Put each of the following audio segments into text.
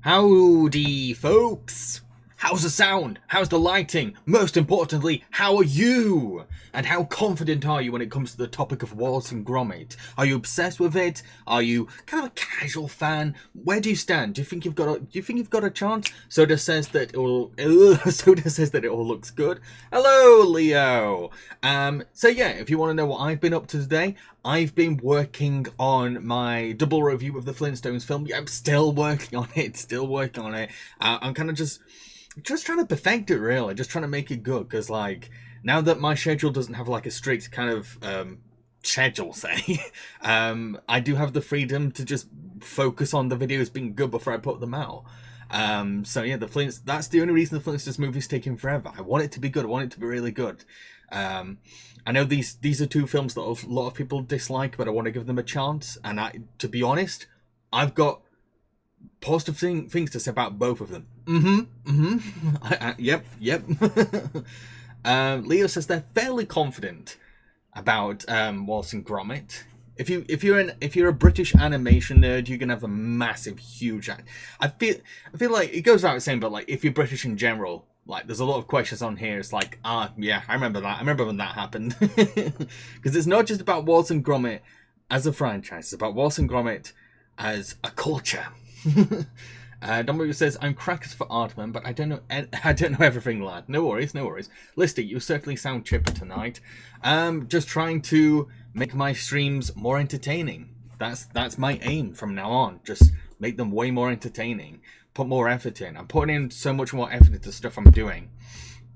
Howdy, folks! How's the sound? How's the lighting? Most importantly, how are you? And how confident are you when it comes to the topic of Wallace and Gromit? Are you obsessed with it? Are you kind of a casual fan? Where do you stand? Do you think you've got a chance? Soda says that it all looks good. Hello, Leo. So yeah, if you want to know what I've been up to today, I've been working on my double review of the Flintstones film. Yeah, I'm still working on it. I'm kind of just trying to perfect it, really. Just trying to make it good, because like now that my schedule doesn't have like a strict kind of schedule, say, I do have the freedom to just focus on the videos being good before I put them out. So yeah, that's the only reason the Flintstones movie's taking forever. I want it to be good. I want it to be really good. I know these are two films that a lot of people dislike, but I want to give them a chance. And to be honest, I've got positive things to say about both of them. Yep. Leo says they're fairly confident about Wallace and Gromit. If you're a British animation nerd, you're gonna have a massive, huge. I feel like it goes without saying, but like if you're British in general, like there's a lot of questions on here. It's like, yeah, I remember that. I remember when that happened. Because it's not just about Wallace and Gromit as a franchise. It's about Wallace and Gromit as a culture. Dominic says, I'm crackers for Aardman, but I don't know everything, lad. No worries. Listy, you certainly sound chipper tonight. Just trying to make my streams more entertaining. That's my aim from now on. Just make them way more entertaining. Put more effort in. I'm putting in so much more effort into stuff I'm doing.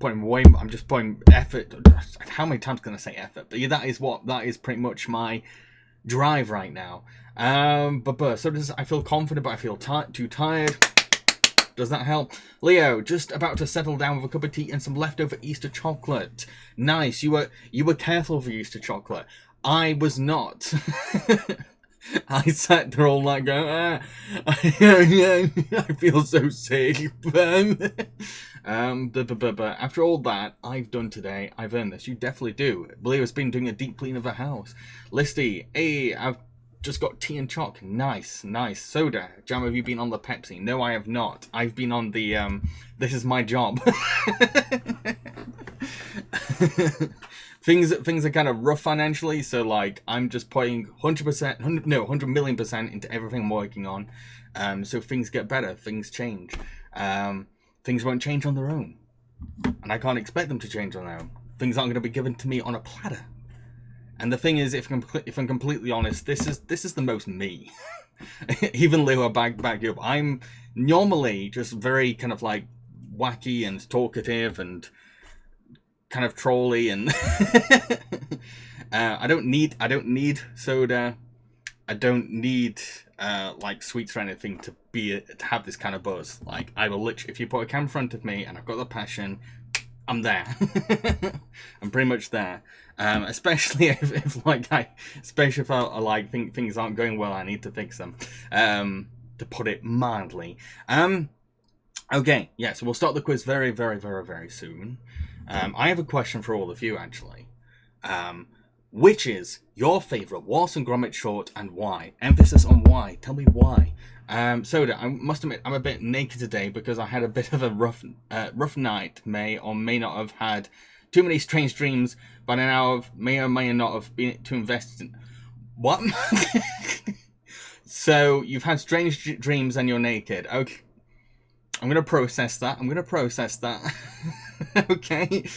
I'm just putting effort. How many times can I say effort? But yeah, that is pretty much my drive right now. So I feel confident, but I feel too tired. Does that help? Leo, just about to settle down with a cup of tea and some leftover Easter chocolate. Nice. You were careful for Easter chocolate. I was not. I sat there all like going, I feel so safe. But after all that I've done today, I've earned this. You definitely do. Leo's been doing a deep clean of the house. Listy, hey, I've just got tea and chalk. Nice. Soda, Jam, have you been on the Pepsi? No, I have not. I've been on the, this is my job. Things are kind of rough financially, so like I'm just putting 100 million% into everything I'm working on. So things get better, things change. Things won't change on their own, and I can't expect them to change on their own. Things aren't going to be given to me on a platter. And the thing is, if I'm completely honest, this is the most me. Even Leo back you up. I'm normally just very kind of like wacky and talkative and kind of trolly, and I don't need soda. I don't need like sweets or anything to have this kind of buzz. Like I will literally, if you put a camera in front of me and I've got the passion, I'm there. I'm pretty much there. Especially if I like think things aren't going well, I need to fix them. To put it mildly. Okay, yeah, so we'll start the quiz very, very, very, very soon. I have a question for all of you, actually. Which is your favourite Wallace and Gromit short and why? Emphasis on why. Tell me why. Soda, I must admit, I'm a bit naked today because I had a bit of a rough night. May or may not have had too many strange dreams, but now may or may not have been too invested in... What? So, you've had strange dreams and you're naked. Okay. I'm going to process that. Okay.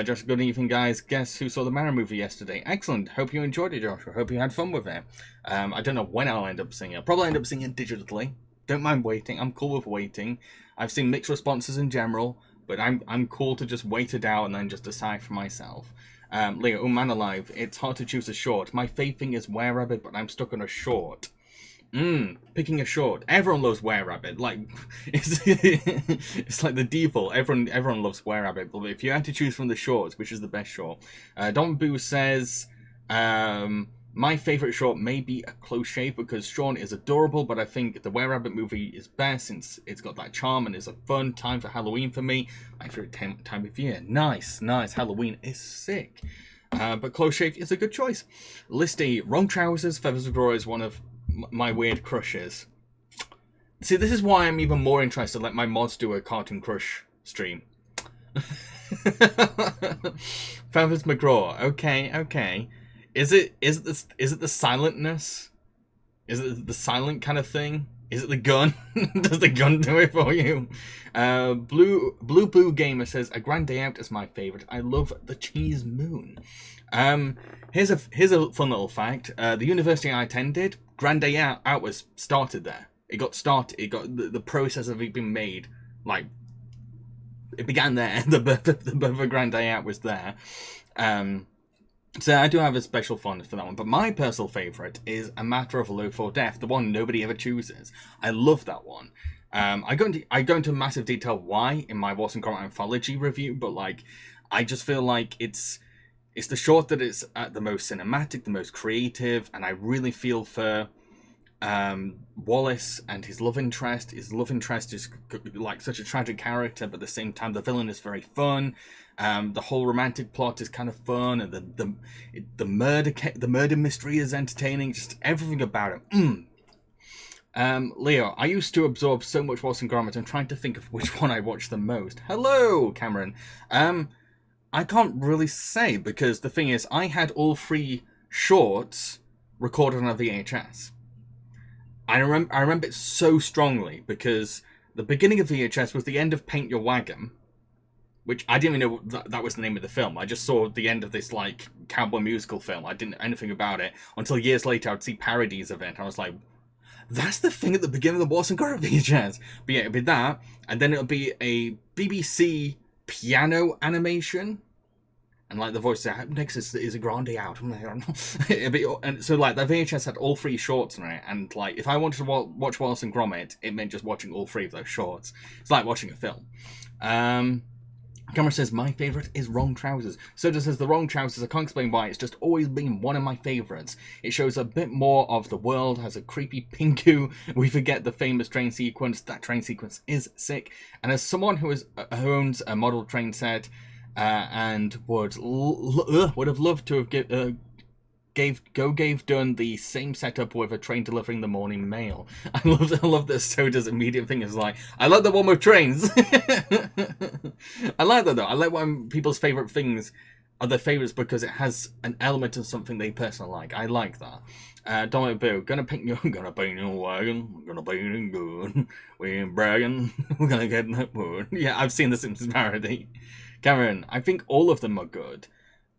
Josh, good evening, guys. Guess who saw the Mario movie yesterday? Excellent. Hope you enjoyed it, Joshua. Hope you had fun with it. I don't know when I'll end up seeing it. I'll probably end up seeing it digitally. Don't mind waiting. I'm cool with waiting. I've seen mixed responses in general, but I'm cool to just wait it out and then just decide for myself. Leo, oh man alive. It's hard to choose a short. My fave thing is Were Rabbit, but I'm stuck on a short. Picking a short. Everyone loves Were Rabbit. Like it's like the default. Everyone loves Were Rabbit. But if you had to choose from the shorts, which is the best short? Don Boo says, my favorite short may be A Close Shave because Sean is adorable, but I think the Were Rabbit movie is best since it's got that charm and is a fun time for Halloween for me. My favorite time of year. Nice. Halloween is sick. But Close Shave is a good choice. Listy, Wrong Trousers, Feathers of Glory is one of my weird crushes. See, this is why I'm even more interested to let my mods do a Cartoon Crush stream. Feathers McGraw. Okay. Is it the silentness? Is it the silent kind of thing? Is it the gun? Does the gun do it for you? Blue Gamer says, A Grand Day Out is my favourite. I love the cheese moon. Here's a fun little fact. The university I attended, Grand Day Out was started there. It got started. It got the process of it being made. Like, it began there. The birth of Grand Day Out was there. So I do have a special fondness for that one. But my personal favourite is A Matter of Life or Death, the one nobody ever chooses. I love that one. I go into massive detail why in my Wallace and Gromit Anthology review, but like, I just feel like it's the short that is the most cinematic, the most creative, and I really feel for Wallace and his love interest. His love interest is like such a tragic character, but at the same time the villain is very fun. The whole romantic plot is kind of fun, and the murder mystery is entertaining. Just everything about it. Leo, I used to absorb so much Wallace and Gromit. I'm trying to think of which one I watched the most. Hello, Cameron. I can't really say, because the thing is, I had all 3 shorts recorded on a VHS. I remember it so strongly, because the beginning of VHS was the end of Paint Your Wagon, which I didn't even know that was the name of the film. I just saw the end of this like cowboy musical film. I didn't know anything about it until years later. I'd see parodies of it, and I was like, that's the thing at the beginning of the Wallace and Gromit VHS. But yeah, it'll be that, and then it'll be a BBC piano animation. And like the voice next is a Grand Day Out. And so like the VHS had all 3 shorts in it, and like if I wanted to watch Wallace and Gromit, it meant just watching all 3 of those shorts. It's like watching a film. Camera says my favourite is Wrong Trousers. Soda says the Wrong Trousers, I can't explain why, it's just always been one of my favourites. It shows a bit more of the world, has a creepy Pinku. We forget the famous train sequence. That train sequence is sick. And as someone who owns a model train set, and would have loved to have gave done the same setup with a train delivering the morning mail. I love that Soda's immediate thing is like, I like the one with trains. I like that though. I like when people's favourite things are their favourites because it has an element of something they personally like. I like that. Dominic Boo, gonna paint your wagon, gonna paint it good. We ain't bragging, we're gonna get in that wood. Yeah, I've seen the Simpsons parody. Cameron, I think all of them are good.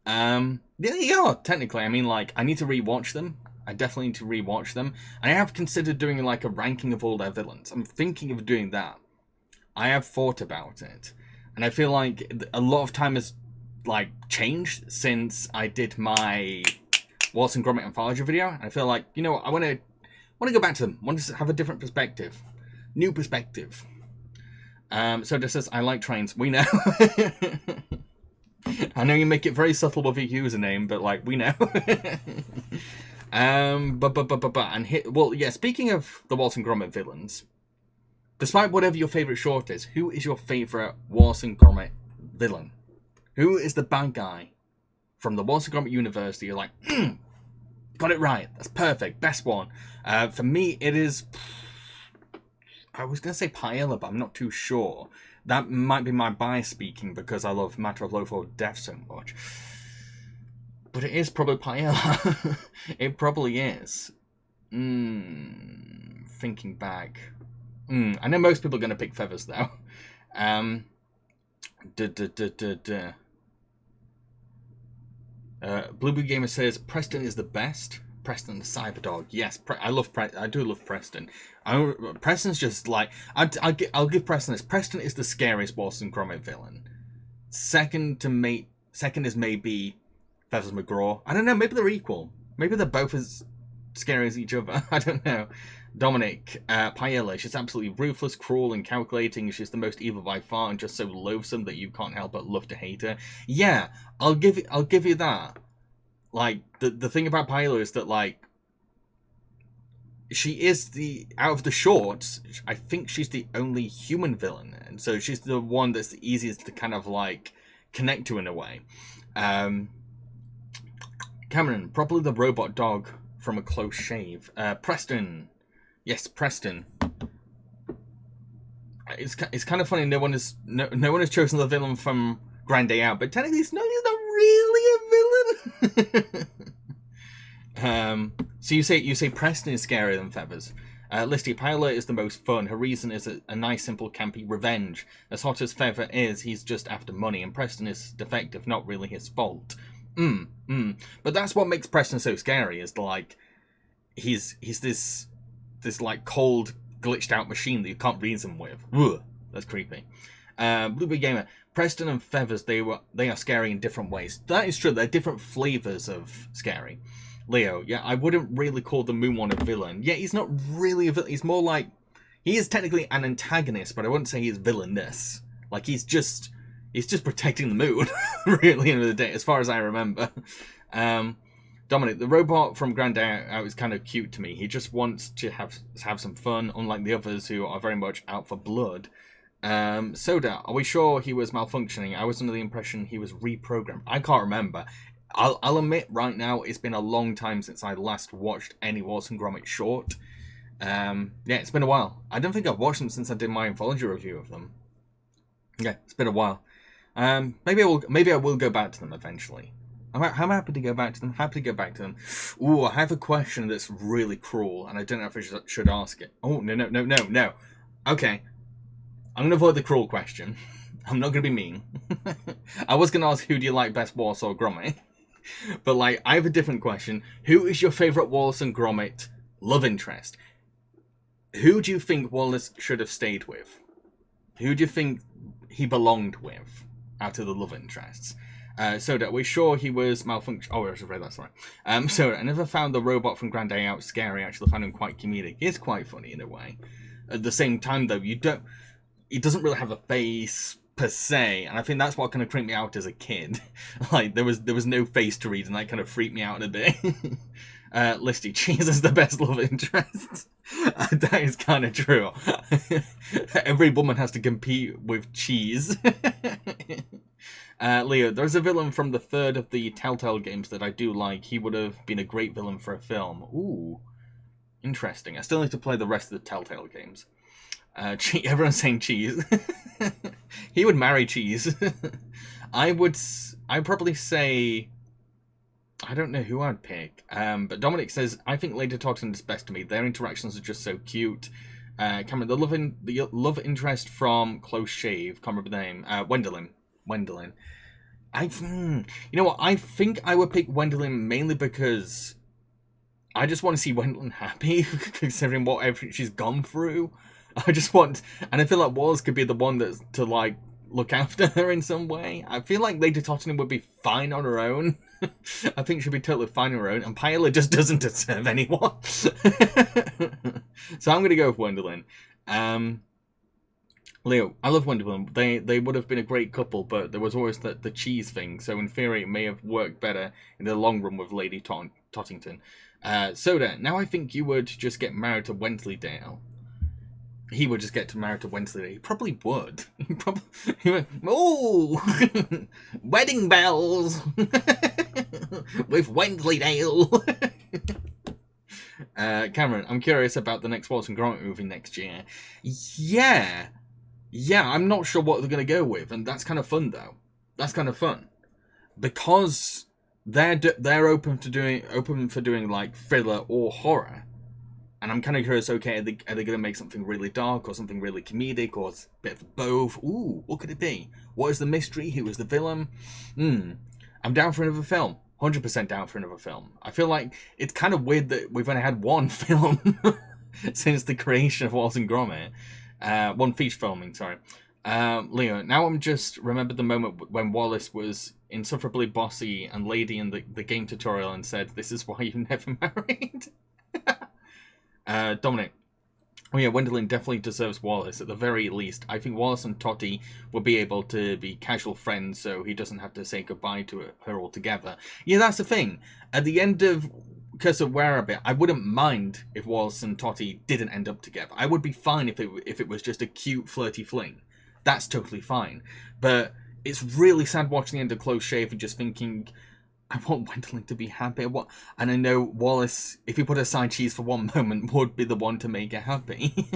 Yeah, technically. I mean, like, I need to rewatch them. I definitely need to rewatch them. And I have considered doing, like, a ranking of all their villains. I'm thinking of doing that. I have thought about it. And I feel like a lot of time has, like, changed since I did my Wallace and Gromit Anthology video. And I feel like, you know what, I want to go back to them. I want to have a different perspective. New perspective. So this says, I like trains. We know. I know you make it very subtle with your username, but like, we know. Well, yeah, speaking of the Wallace and Gromit villains, despite whatever your favourite short is, who is your favourite Wallace and Gromit villain? Who is the bad guy from the Wallace and Gromit universe that you're like, got it right, that's perfect, best one? For me, it is... I was going to say Paella, but I'm not too sure. That might be my bias speaking because I love Matter of Life or Death so much. But it is probably Paella. It probably is. Thinking back. I know most people are going to pick Feathers, though. Blueberry Gamer says, Preston is the best. Preston the Cyberdog. Yes, I do love Preston. Preston's just like... I'll give Preston this. Preston is the scariest Wallace and Gromit villain. Second is maybe Feathers McGraw. I don't know, maybe they're equal. Maybe they're both as scary as each other. I don't know. Dominic, Paella, she's absolutely ruthless, cruel, and calculating. She's the most evil by far, and just so loathsome that you can't help but love to hate her. Yeah, I'll give you that. Like, the thing about Paella is that, like, she is out of the shorts, I think she's the only human villain, and so she's the one that's the easiest to kind of, like, connect to in a way. Cameron, probably the robot dog from A Close Shave. Preston. Yes, Preston. it's kind of funny. No one has chosen the villain from Grand Day Out, but technically, he's not really a villain. So you say Preston is scarier than Feathers. Listy, Pilot is the most fun. Her reason is a nice, simple, campy revenge. As hot as Feather is, he's just after money, and Preston is defective, not really his fault. But that's what makes Preston so scary, is like, he's this like cold, glitched out machine that you can't reason with. Ugh, that's creepy. Blueberry Gamer, Preston and Feathers, they are scary in different ways. That is true, they're different flavors of scary. Leo, yeah, I wouldn't really call the Moon One a villain. Yeah, he's not really a villain. He's more like, he is technically an antagonist, but I wouldn't say he's villainous. Like, he's just protecting the moon, really, at the end of the day, as far as I remember. Dominic, the robot from Grand Day Out is kind of cute to me. He just wants to have some fun, unlike the others who are very much out for blood. Soda, are we sure he was malfunctioning? I was under the impression he was reprogrammed. I can't remember. I'll admit right now, it's been a long time since I last watched any Wallace and Gromit short. Yeah, it's been a while. I don't think I've watched them since I did my anthology review of them. Yeah, it's been a while. Maybe I will go back to them eventually. I'm happy to go back to them. Happy to go back to them. Ooh, I have a question that's really cruel, and I don't know if I should ask it. Oh, no. Okay. I'm going to avoid the cruel question. I'm not going to be mean. I was going to ask, who do you like best, Wallace or Gromit? But, like, I have a different question. Who is your favourite Wallace and Gromit love interest? Who do you think Wallace should have stayed with? Who do you think he belonged with out of the love interests? Soda, are we sure he was malfunction? Oh, I should have read that, sorry. Soda, I never found the robot from Grand Day Out scary. I actually found him quite comedic. He is quite funny in a way. At the same time, though, he doesn't really have a face per se, and I think that's what kind of creeped me out as a kid. Like, there was no face to read, and that kind of freaked me out a bit. Listy, cheese is the best love interest. That is kind of true. Every woman has to compete with cheese. Leo, there's a villain from the third of the Telltale games that I do like. He would have been a great villain for a film. Ooh, interesting. I still need to play the rest of the Telltale games. Everyone's saying cheese. He would marry cheese. I'd probably say, I don't know who I'd pick. But Dominic says, I think Lady Totten is best to me. Their interactions are just so cute. Cameron, the love interest from Close Shave, can't remember the name. Wendelin. You know what? I think I would pick Wendelin mainly because I just want to see Wendelin happy, considering what she's gone through. I just want, and I feel like Wallace could be the one that's to like look after her in some way. I feel like Lady Tottenham would be fine on her own. I think she'd be totally fine on her own, and Paella just doesn't deserve anyone. So I'm gonna go with Wendelin. Leo, I love Wendelin. They would have been a great couple, but there was always the cheese thing. So in theory, it may have worked better in the long run with Lady Tottington. Soda, now I think you would just get married to Wensleydale. He would just get married to Wensleydale. He probably would. He went, oh, wedding bells with Wensleydale. Cameron, I'm curious about the next Wallace and Gromit movie next year. Yeah, I'm not sure what they're going to go with, and that's kind of fun though. That's kind of fun because they're open for doing like thriller or horror. And I'm kind of curious, okay, are they going to make something really dark or something really comedic or a bit of both? Ooh, what could it be? What is the mystery? Who is the villain? I'm down for another film. 100% down for another film. I feel like it's kind of weird that we've only had one film since the creation of Wallace and Gromit. One feature filming, sorry. Leo, now I'm just remembered the moment when Wallace was insufferably bossy and lady in the game tutorial and said, "This is why you never married." Dominic, oh yeah, Wendelin definitely deserves Wallace. At the very least, I think Wallace and Totty will be able to be casual friends, so he doesn't have to say goodbye to her altogether. Yeah, that's the thing. At the end of Curse of Werribee, I wouldn't mind if Wallace and Totty didn't end up together. I would be fine if it was just a cute, flirty fling. That's totally fine. But it's really sad watching the end of Close Shave and just thinking, I want Wendling to be happy. And I know Wallace, if you put aside cheese for one moment, would be the one to make her happy.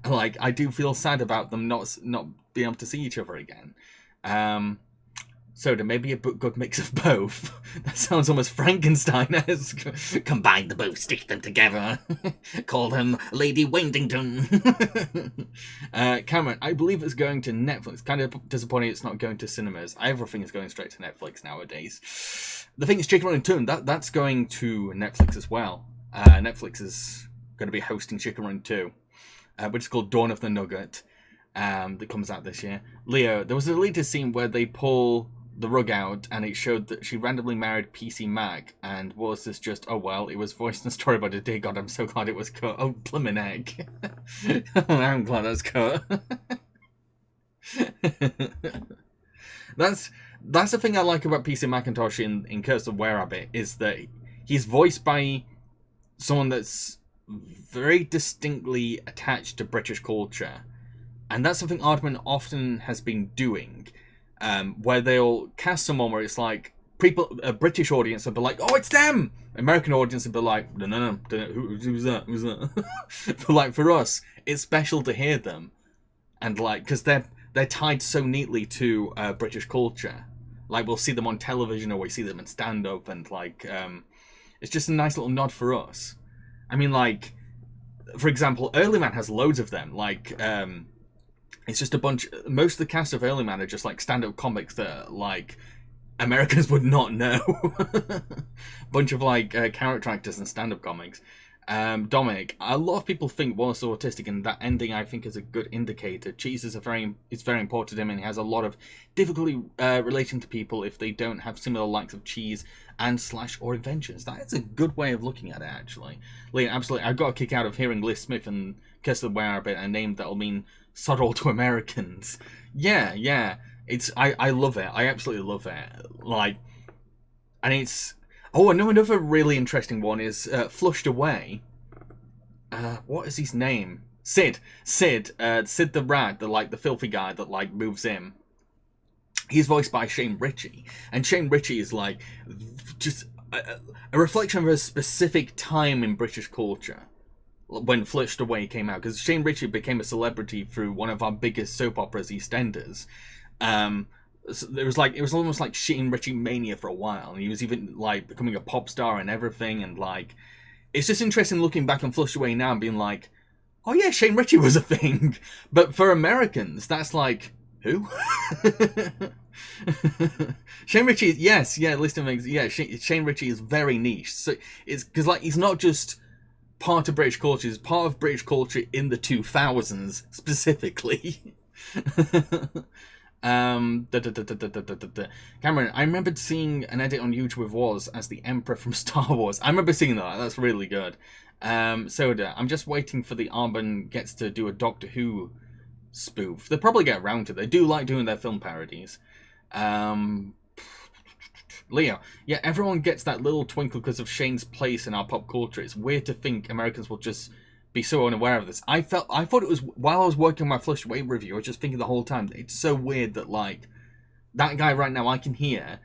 Like, I do feel sad about them not being able to see each other again. So there may be a good mix of both. That sounds almost Frankenstein-esque. Combine the both, stick them together. Call them Lady Wendington. Cameron, I believe it's going to Netflix. Kind of disappointing it's not going to cinemas. Everything is going straight to Netflix nowadays. The thing is, Chicken Run 2, that's going to Netflix as well. Netflix is going to be hosting Chicken Run 2, which is called Dawn of the Nugget. That comes out this year. Leo, there was a deleted scene where they pull the rug out and it showed that she randomly married PC Mac, and was this just, oh well, it was voiced in the story, but dear God, I'm so glad it was cut. Oh, blimmin' egg. I'm glad that's cut. That's the thing I like about PC Macintosh in Curse of Were-Rabbit, is that he's voiced by someone that's very distinctly attached to British culture. And that's something Aardman often has been doing, where they'll cast someone where it's like, a British audience will be like, oh, it's them! American audience will be like, no, who's that? But like, for us, it's special to hear them. And like, because they're tied so neatly to British culture. Like, we'll see them on television, or we see them in stand-up, and like, it's just a nice little nod for us. I mean, like, for example, Early Man has loads of them, like, it's just a bunch. Most of the cast of Early Man are just like stand-up comics that like Americans would not know. Bunch of like character actors and stand-up comics. Dominic, a lot of people think Wallace is autistic, and that ending I think is a good indicator. Cheese is very important to him, and he has a lot of difficulty relating to people if they don't have similar likes of cheese and / or inventions. That is a good way of looking at it, actually. Liam, absolutely, I got a kick out of hearing Liz Smith and Curse of the Were-Rabbit, a name that'll mean sod all to Americans. Yeah. I love it. I absolutely love it. Like, and it's. Oh, I know another really interesting one is Flushed Away. What is his name? Sid the rat, the filthy guy that like moves in. He's voiced by Shane Ritchie, and Shane Ritchie is like just a reflection of a specific time in British culture when Flushed Away came out, because Shane Ritchie became a celebrity through one of our biggest soap operas, EastEnders. So it was almost like Shane Ritchie mania for a while, and he was even like becoming a pop star and everything, and like it's just interesting looking back on Flushed Away now and being like, oh yeah, Shane Ritchie was a thing. But for Americans, that's like, who? Shane Ritchie, yes, listen, yeah, Shane Ritchie is very niche. So it's because like he's not just part of British culture, he's part of British culture in the 2000s specifically. Cameron, I remembered seeing an edit on YouTube with Wallace as the Emperor from Star Wars. I remember seeing that. That's really good. Soda, I'm just waiting for the Arbon gets to do a Doctor Who spoof. They'll probably get around to it. They do like doing their film parodies. Leo, yeah, everyone gets that little twinkle because of Shane's place in our pop culture. It's weird to think Americans will just be so unaware of this. I thought it was, while I was working on my Flushed Away review, I was just thinking the whole time, it's so weird that like that guy right now I can hear,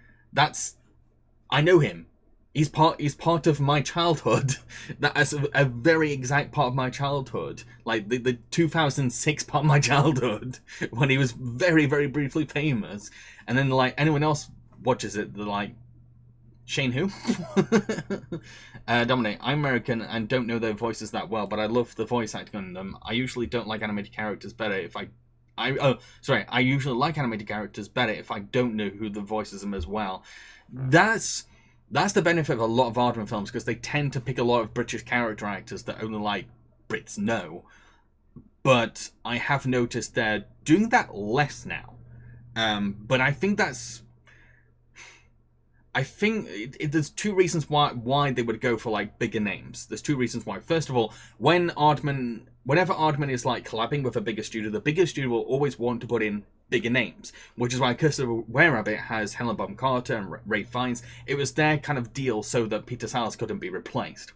I know him. He's part of my childhood. That's a very exact part of my childhood. Like the 2006 part of my childhood when he was very, very briefly famous. And then like anyone else watches it, they're like, Shane who? Dominic, I'm American and don't know their voices that well, but I love the voice acting on them. I usually don't like animated characters better if I usually like animated characters better if I don't know who the voices them as well. That's the benefit of a lot of Aardman films, because they tend to pick a lot of British character actors that only like Brits know. But I have noticed they're doing that less now. But I think there's two reasons why they would go for like bigger names. There's two reasons why. First of all, whenever Aardman is like collabing with a bigger studio, the bigger studio will always want to put in bigger names, which is why Curse of the Were-Rabbit has Helen Bonham Carter and Ray Fiennes. It was their kind of deal so that Peter Sellers couldn't be replaced.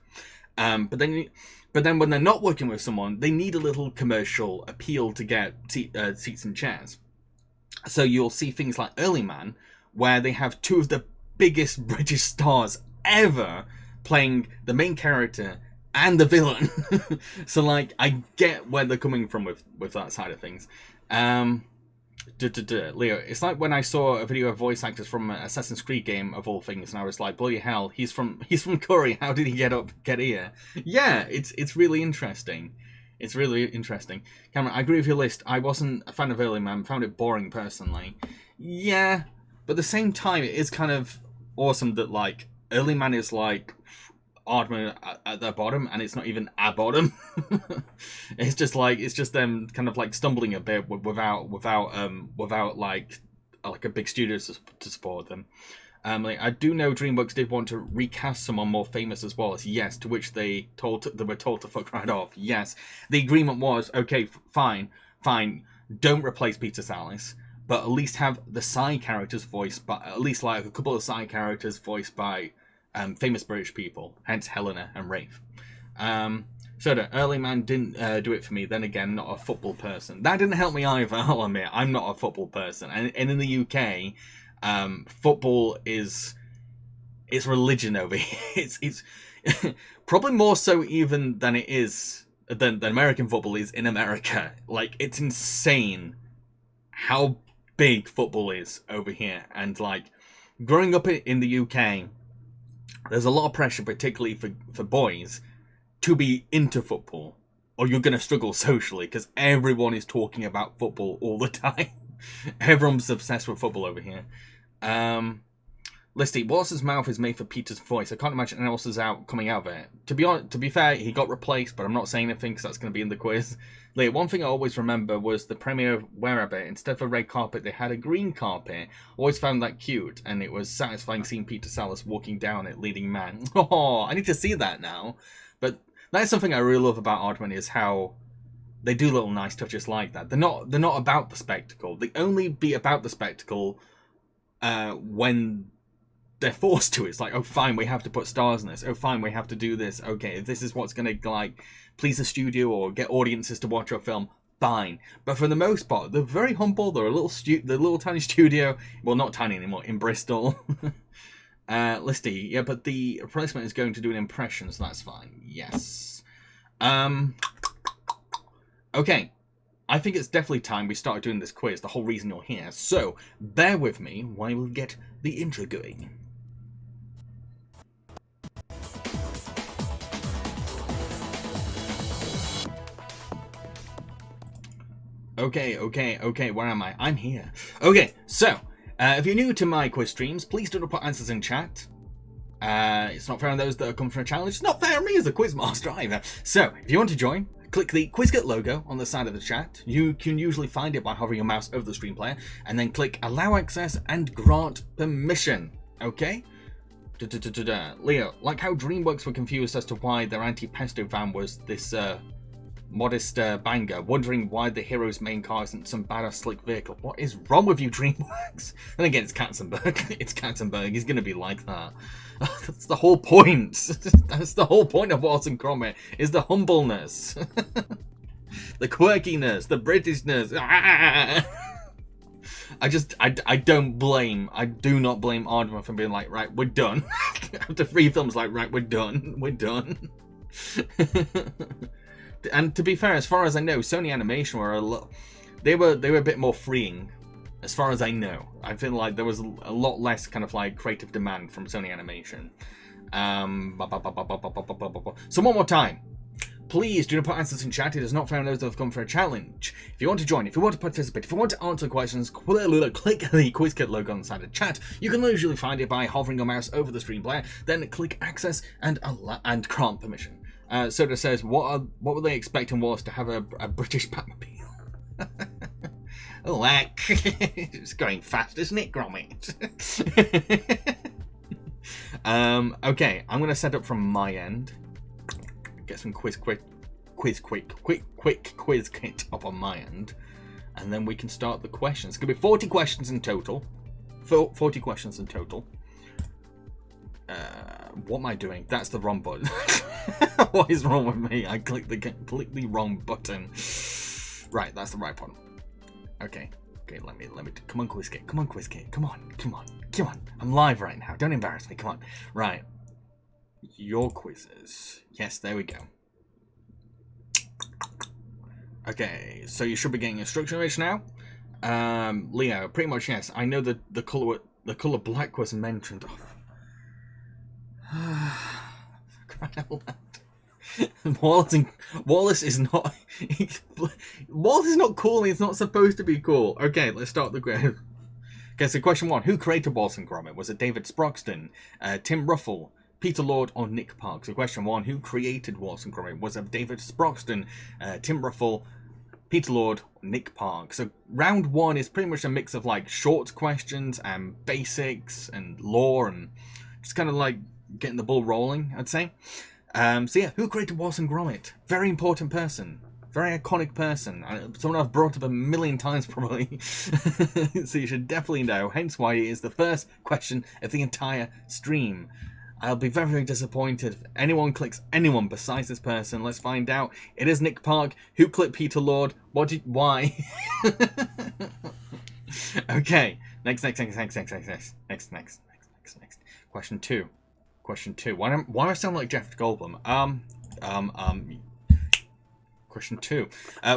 But then when they're not working with someone, they need a little commercial appeal to get seats and chairs. So you'll see things like Early Man, where they have two of the biggest British stars ever playing the main character and the villain. So like, I get where they're coming from with that side of things. Leo, it's like when I saw a video of voice actors from an Assassin's Creed game of all things, and I was like, bloody hell, he's from Curry. How did he get here? Yeah, it's really interesting. It's really interesting. Cameron, I agree with your list. I wasn't a fan of Early Man. Found it boring personally. Yeah, but at the same time, it is kind of awesome that like Early Man is like Aardman at their bottom, and it's not even a bottom. It's just them kind of like stumbling a bit without like a big studio to support them. Like, I do know DreamWorks did want to recast someone more famous as Wallace. Yes, to which they were told to fuck right off. Yes, the agreement was okay. Fine. Don't replace Peter Sallis, but at least have the side characters voiced by at least like a couple of side characters voiced by famous British people, hence Helena and Rafe. So the Early Man didn't do it for me. Then again, not a football person. That didn't help me either. I'll admit, I'm not a football person, and in the UK, football it's religion over here. It's probably more so even than it is than American football is in America. Like, it's insane how big football is over here, and like growing up in the UK. There's a lot of pressure, particularly for boys, to be into football, or you're going to struggle socially, because everyone is talking about football all the time. Everyone's obsessed with football over here. Listy, Wallace's mouth is made for Peter's voice. I can't imagine anyone else is coming out of it. To be fair, he got replaced, but I'm not saying anything because that's going to be in the quiz. Like, one thing I always remember was the premiere of Wherever. Instead of a red carpet, they had a green carpet. Always found that cute, and it was satisfying seeing Peter Sallis walking down it, leading man. Oh, I need to see that now. But that's something I really love about Aardman, is how they do little nice touches like that. They're not about the spectacle. They only be about the spectacle when they're forced to. It's like, oh fine, we have to put stars in this. Oh fine, we have to do this. Okay, if this is what's gonna like please the studio or get audiences to watch your film, fine. But for the most part, they're very humble. They're a little tiny studio. Well, not tiny anymore, in Bristol. Listy, yeah, but the replacement is going to do an impression, so that's fine. Yes. Okay. I think it's definitely time we started doing this quiz, the whole reason you're here. So, bear with me while we get the intro going. Okay, where am I? I'm here. Okay, so, if you're new to my quiz streams, please do not put answers in chat. It's not fair on those that are coming for a challenge. It's not fair on me as a quizmaster either. So, if you want to join, click the QuizKit logo on the side of the chat. You can usually find it by hovering your mouse over the stream player, and then click Allow Access and Grant Permission. Okay? Leo, like how DreamWorks were confused as to why their anti-pesto van was this modest banger, wondering why the hero's main car isn't some badass slick vehicle. What is wrong with you, DreamWorks? And again, it's Katzenberg. It's Katzenberg. He's going to be like that. That's the whole point. That's the whole point of Wallace and Gromit, is the humbleness. The quirkiness, the Britishness. I do not blame Aardman for being like, right, we're done. After 3 films, like, right, we're done. And to be fair, as far as I know, Sony Animation were they were a bit more freeing, as far as I know. I feel like there was a lot less kind of like creative demand from Sony Animation. So one more time, please do not put answers in chat. It is not fair on those that have come for a challenge. If you want to join, if you want to participate, if you want to answer questions, click the QuizKit logo on the side of the chat. You can usually find it by hovering your mouse over the stream player, then click Access and Grant Permission. Soda says, what were they expecting Wallace to have a British Batmobile? Oh, it's going fast, isn't it, Gromit? Okay, I'm gonna set up from my end. Get some quiz kit up on my end, and then we can start the questions. It's gonna be 40 questions in total. 40 questions in total. What am I doing? That's the wrong button. What is wrong with me? I clicked the completely wrong button. Right, that's the right one. Okay, come on, Quizkit. Come on, Quizkit. Come on. I'm live right now. Don't embarrass me. Come on. Right. Your quizzes. Yes, there we go. Okay, so you should be getting instruction image now. Leo, pretty much yes. I know that the color black was mentioned. Wallace is not Wallace is not cool. He's not supposed to be cool. Okay, let's start the quiz. Okay, so question 1: who created Wallace and Gromit? Was it David Sproxton, Tim Ruffle, Peter Lord, or Nick Park? So question 1: who created Wallace and Gromit? Was it David Sproxton, Tim Ruffle, Peter Lord, or Nick Park? So round 1 is pretty much a mix of like short questions and basics and lore and just kind of like getting the ball rolling, I'd say. So yeah, who created Wallace and Gromit? Very important person. Very iconic person. Someone I've brought up a million times probably. So you should definitely know. Hence why it is the first question of the entire stream. I'll be very, very disappointed if anyone clicks anyone besides this person. Let's find out. It is Nick Park. Who clicked Peter Lord? Why? Okay. Next. Question 2. Why do I sound like Jeff Goldblum? Question 2.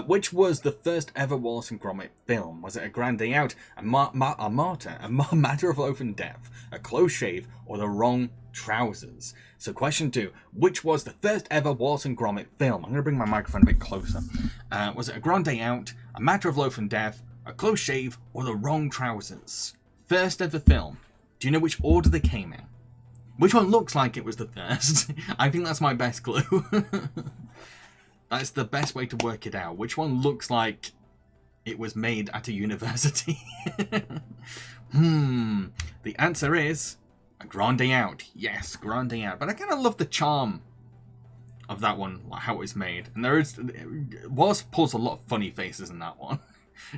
Which was the first ever Wallace and Gromit film? Was it A Grand Day Out, a Martyr, a Matter of Life and Death, A Close Shave, or The Wrong Trousers? So question 2. Which was the first ever Wallace and Gromit film? I'm going to bring my microphone a bit closer. Was it A Grand Day Out, A Matter of Life and Death, A Close Shave, or The Wrong Trousers? First ever film. Do you know which order they came in? Which one looks like it was the first? I think that's my best clue. That's the best way to work it out. Which one looks like it was made at a university? The answer is A Grand Day Out. Yes, Grand Day Out. But I kind of love the charm of that one, like how it was made. And Wallace pulls a lot of funny faces in that one.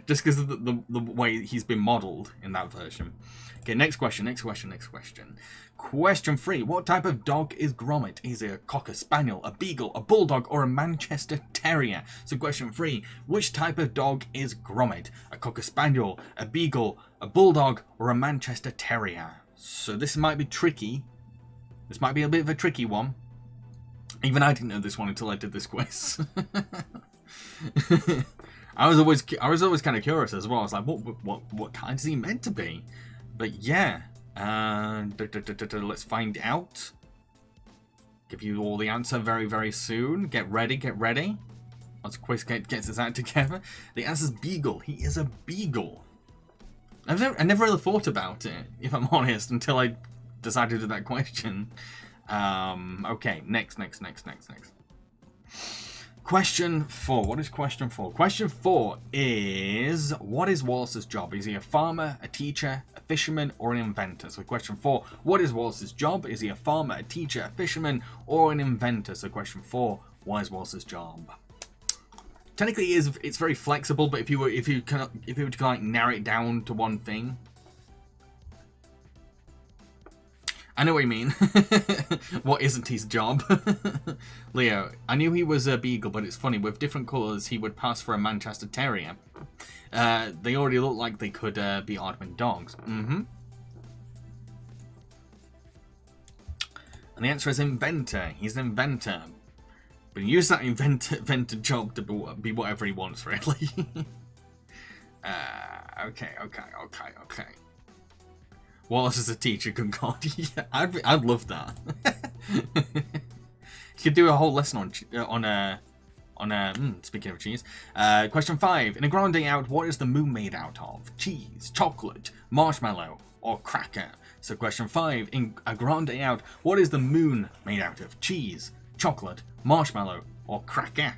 Just because of the way he's been modelled in that version. Okay, next question. Question 3. What type of dog is Gromit? Is it a Cocker Spaniel, a Beagle, a Bulldog, or a Manchester Terrier? So question 3. Which type of dog is Gromit? A Cocker Spaniel, a Beagle, a Bulldog, or a Manchester Terrier? So this might be tricky. This might be a bit of a tricky one. Even I didn't know this one until I did this quiz. I was always kind of curious as well. I was like, what kind is he meant to be? But yeah, let's find out. Give you all the answer very, very soon. Get ready. Once Quizkit gets his act together. The answer's Beagle. He is a Beagle. I never really thought about it, if I'm honest, until I decided to do that question. Okay, next. Question 4. What is question 4? Question 4 is, what is Wallace's job? Is he a farmer, a teacher, a fisherman, or an inventor? So question 4, what is Wallace's job? Is he a farmer, a teacher, a fisherman, or an inventor? So question 4, what is Wallace's job? Technically, it's very flexible, but if you were to like narrow it down to one thing, I know what you mean. What isn't his job? Leo, I knew he was a Beagle, but it's funny. With different colours, he would pass for a Manchester Terrier. They already look like they could be Aardman dogs. And the answer is inventor. He's an inventor. But he used that inventor job to be whatever he wants, really. Okay. Wallace is a teacher, good God. Yeah, I'd love that. You could do a whole lesson on speaking of cheese. Question 5. In A Grand Day Out, what is the moon made out of? Cheese, chocolate, marshmallow, or cracker? So question 5. In A Grand Day Out, what is the moon made out of? Cheese, chocolate, marshmallow, or cracker?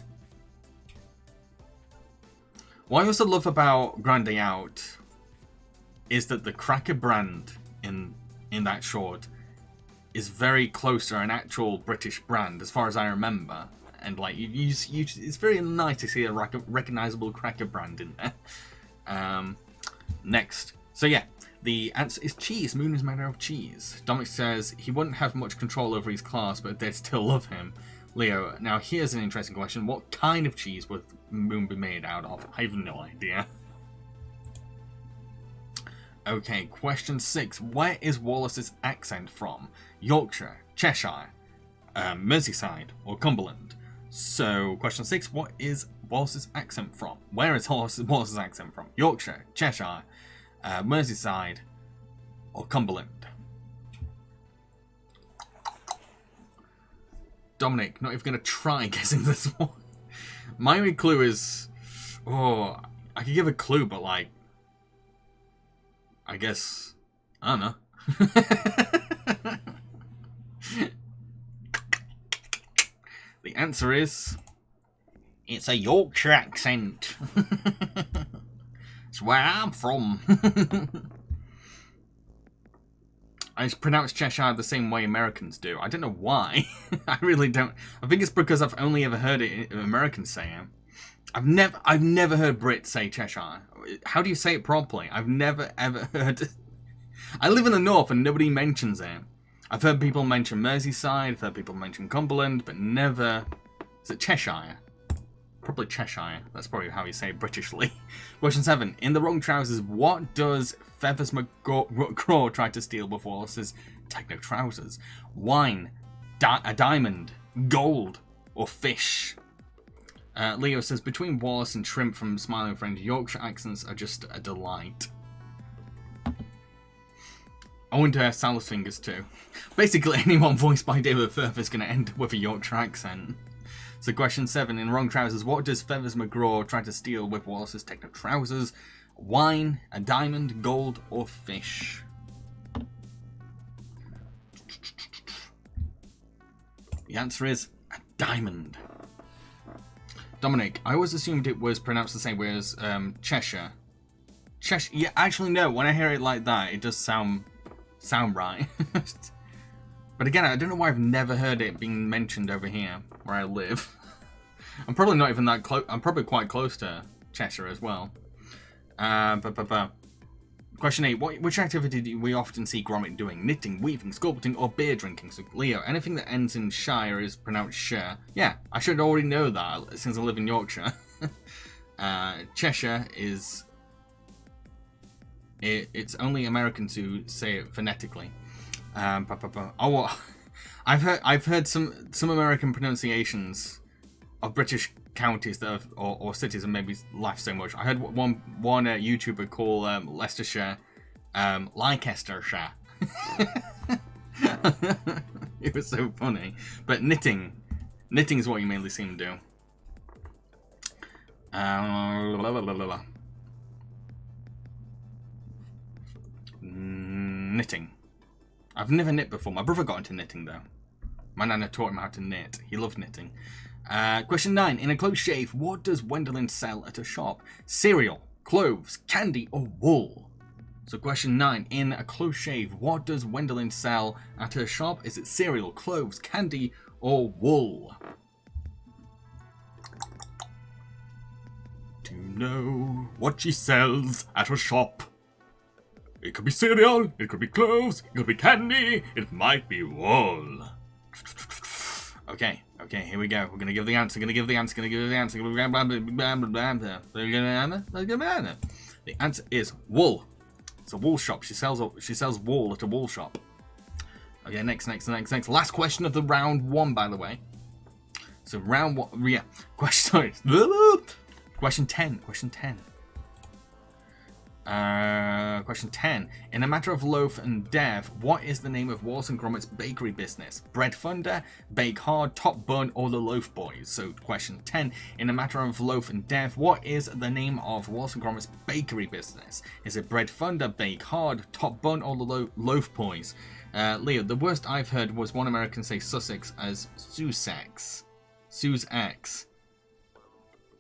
What I also love about Grand Day Out is that the cracker brand in that short is very close to an actual British brand, as far as I remember. And like it's very nice to see a recognizable cracker brand in there. Next, so yeah, the answer is cheese. Moon is made out of cheese. Dominic says he wouldn't have much control over his class, but they'd still love him. Leo, now here's an interesting question: what kind of cheese would Moon be made out of? I have no idea. Okay, question 6. Where is Wallace's accent from? Yorkshire, Cheshire, Merseyside, or Cumberland? So, question 6. What is Wallace's accent from? Where is Wallace's accent from? Yorkshire, Cheshire, Merseyside, or Cumberland? Dominic, not even going to try guessing this one. My only clue is... Oh, I could give a clue, but like... I guess... I don't know. The answer is... It's a Yorkshire accent. It's where I'm from. I just pronounce Cheshire the same way Americans do. I don't know why. I really don't. I think it's because I've only ever heard it Americans say it. I've never heard Brits say Cheshire. How do you say it properly? I've never ever heard it. I live in the north and nobody mentions it. I've heard people mention Merseyside, I've heard people mention Cumberland, but never... Is it Cheshire? Probably Cheshire. That's probably how you say it Britishly. Question 7. In the wrong trousers, what does Feathers McGraw try to steal with Wallace's techno trousers? Wine, a diamond, gold, or fish? Leo says, between Wallace and Shrimp from Smiling Friend, Yorkshire accents are just a delight. I wonder Sal's fingers too. Basically, anyone voiced by David Firth is going to end up with a Yorkshire accent. So question 7, in Wrong Trousers, what does Feathers McGraw try to steal with Wallace's techno trousers? Wine, a diamond, gold, or fish? The answer is a diamond. Dominic, I always assumed it was pronounced the same way as Cheshire. Cheshire, yeah, actually no, when I hear it like that, it does sound right. But again, I don't know why I've never heard it being mentioned over here, where I live. I'm probably not even that close. I'm probably quite close to Cheshire as well. Question 8. Which activity do we often see Gromit doing? Knitting, weaving, sculpting, or beer drinking? So, Leo, anything that ends in shire is pronounced shire. Yeah, I should already know that since I live in Yorkshire. Cheshire is... It's only Americans who say it phonetically. Oh, I've heard some American pronunciations of British counties that have, or cities and maybe laughed so much. I heard one YouTuber call Leicestershire Leicestershire. It was so funny. But knitting is what you mainly see them do. Knitting. I've never knit before. My brother got into knitting though. My nana taught him how to knit. He loved knitting. Question 9. In a close shave, what does Wendelin sell at a shop? Cereal, clothes, candy, or wool? So question 9. In a close shave, what does Wendelin sell at her shop? Is it cereal, clothes, candy, or wool? To know what she sells at her shop. It could be cereal, it could be clothes, it could be candy, it might be wool. Okay, here we go. We're gonna give the answer, The answer is wool. It's a wool shop. She sells wool at a wool shop. Okay, next. Last question of the round 1, by the way. So round 1, yeah. Question 10. Question 10. In a matter of loaf and dev, what is the name of Wallace and Gromit's bakery business? Bread Thunder, Bake Hard, Top Bun, or the Loaf Boys? So question 10. In a matter of loaf and dev, what is the name of Wallace and Gromit's bakery business? Is it Bread Thunder, Bake Hard, Top Bun, or the Loaf Boys? Leo, the worst I've heard was one American say Sussex as Sussex.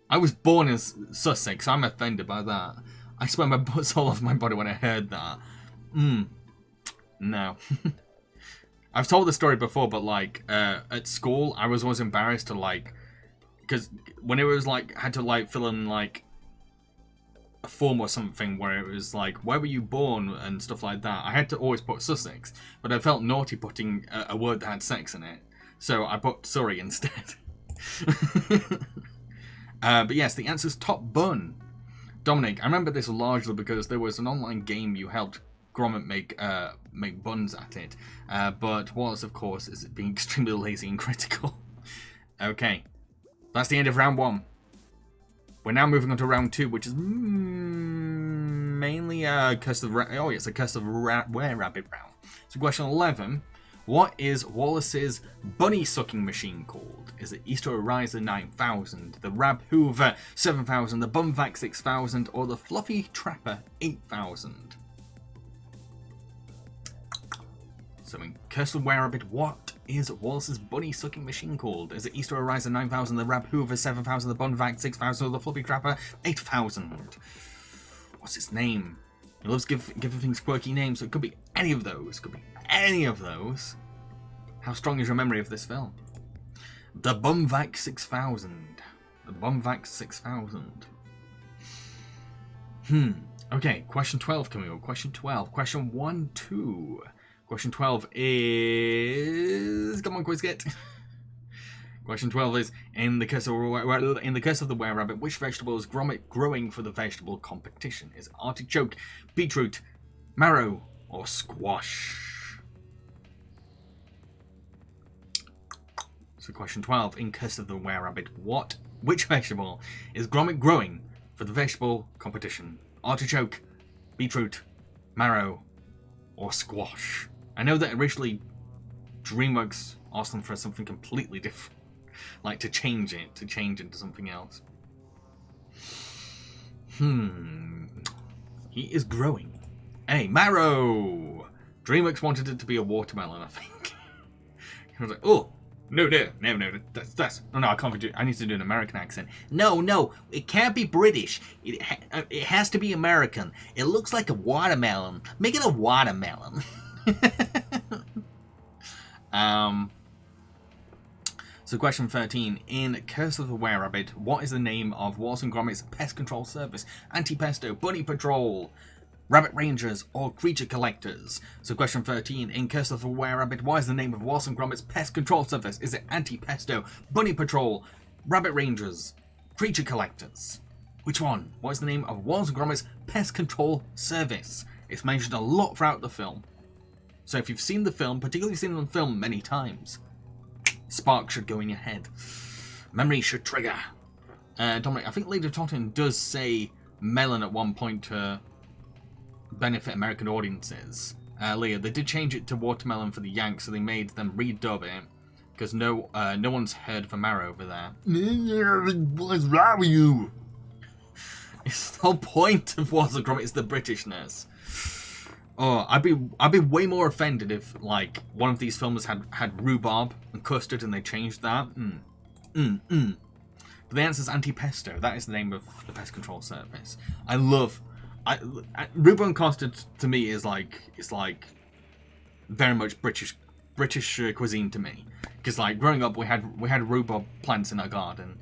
I was born as Sussex, I'm offended by that. I swear my butt's all off my body when I heard that. No. I've told the story before, but like, at school, I was always embarrassed to like, because when it was like, I had to like fill in like a form or something where it was like, where were you born and stuff like that. I had to always put Sussex, but I felt naughty putting a word that had sex in it. So I put Surrey instead. But yes, the answer is Top Bun. Dominic, I remember this largely because there was an online game you helped Gromit make buns at it. But Wallace, of course, is being extremely lazy and critical. Okay. That's the end of round 1. We're now moving on to round 2, which is mainly Curse of it's a Curse of Were-Rabbit round. So question 11. What is Wallace's bunny sucking machine called? Is it Easter Ariser 9000, the Rab Hoover 7000, the Bumvac 6000, or the Fluffy Trapper 8000? So in Curse of Were-Rabbit, what is Wallace's bunny sucking machine called? Is it Easter Ariser 9000, the Rab Hoover 7000, the Bumvac 6000, or the Fluffy Trapper 8000? What's its name? He loves giving things quirky names, so it could be any of those. Could be any of those. How strong is your memory of this film? The Bumvac 6000. The Bumvac 6000. Okay, question 12 coming up. Question 12. Question 1, 2. Question 12 is... Come on, quiz get. Question 12 is, in the Curse of the Were-Rabbit, which vegetable is Gromit growing for the vegetable competition? Is it artichoke, beetroot, marrow, or squash? So question 12, in Curse of the Were-Rabbit, which vegetable is Gromit growing for the vegetable competition? Artichoke, beetroot, marrow, or squash? I know that originally DreamWorks asked them for something completely different. Like to change into something else. He is growing. Hey, marrow! DreamWorks wanted it to be a watermelon, I think. I was like, oh, no, that's no, I can't do it. I need to do an American accent. No, it can't be British. It has to be American. It looks like a watermelon. Make it a watermelon. So question 13, in Curse of the Were-Rabbit, what is the name of Wallace and Gromit's pest control service? Anti-Pesto, Bunny Patrol, Rabbit Rangers, or Creature Collectors? So question 13, in Curse of the Were-Rabbit, what is the name of Wallace and Gromit's pest control service? Is it Anti-Pesto, Bunny Patrol, Rabbit Rangers, Creature Collectors? Which one? What is the name of Wallace and Gromit's pest control service? It's mentioned a lot throughout the film. So if you've seen the film, particularly seen the film many times, spark should go in your head. Memory should trigger. Dominic, I think Lady Totten does say melon at one point to benefit American audiences. Leah, they did change it to watermelon for the Yanks, so they made them redub it because no one's heard of a marrow over there. What's wrong with you? It's the whole point of Wallace and Gromit is the Britishness. Oh, I'd be way more offended if like one of these films had rhubarb and custard and they changed that. But the answer is anti-pesto. That is the name of the pest control service. Rhubarb and custard to me is like very much British cuisine to me. Because like growing up we had rhubarb plants in our garden,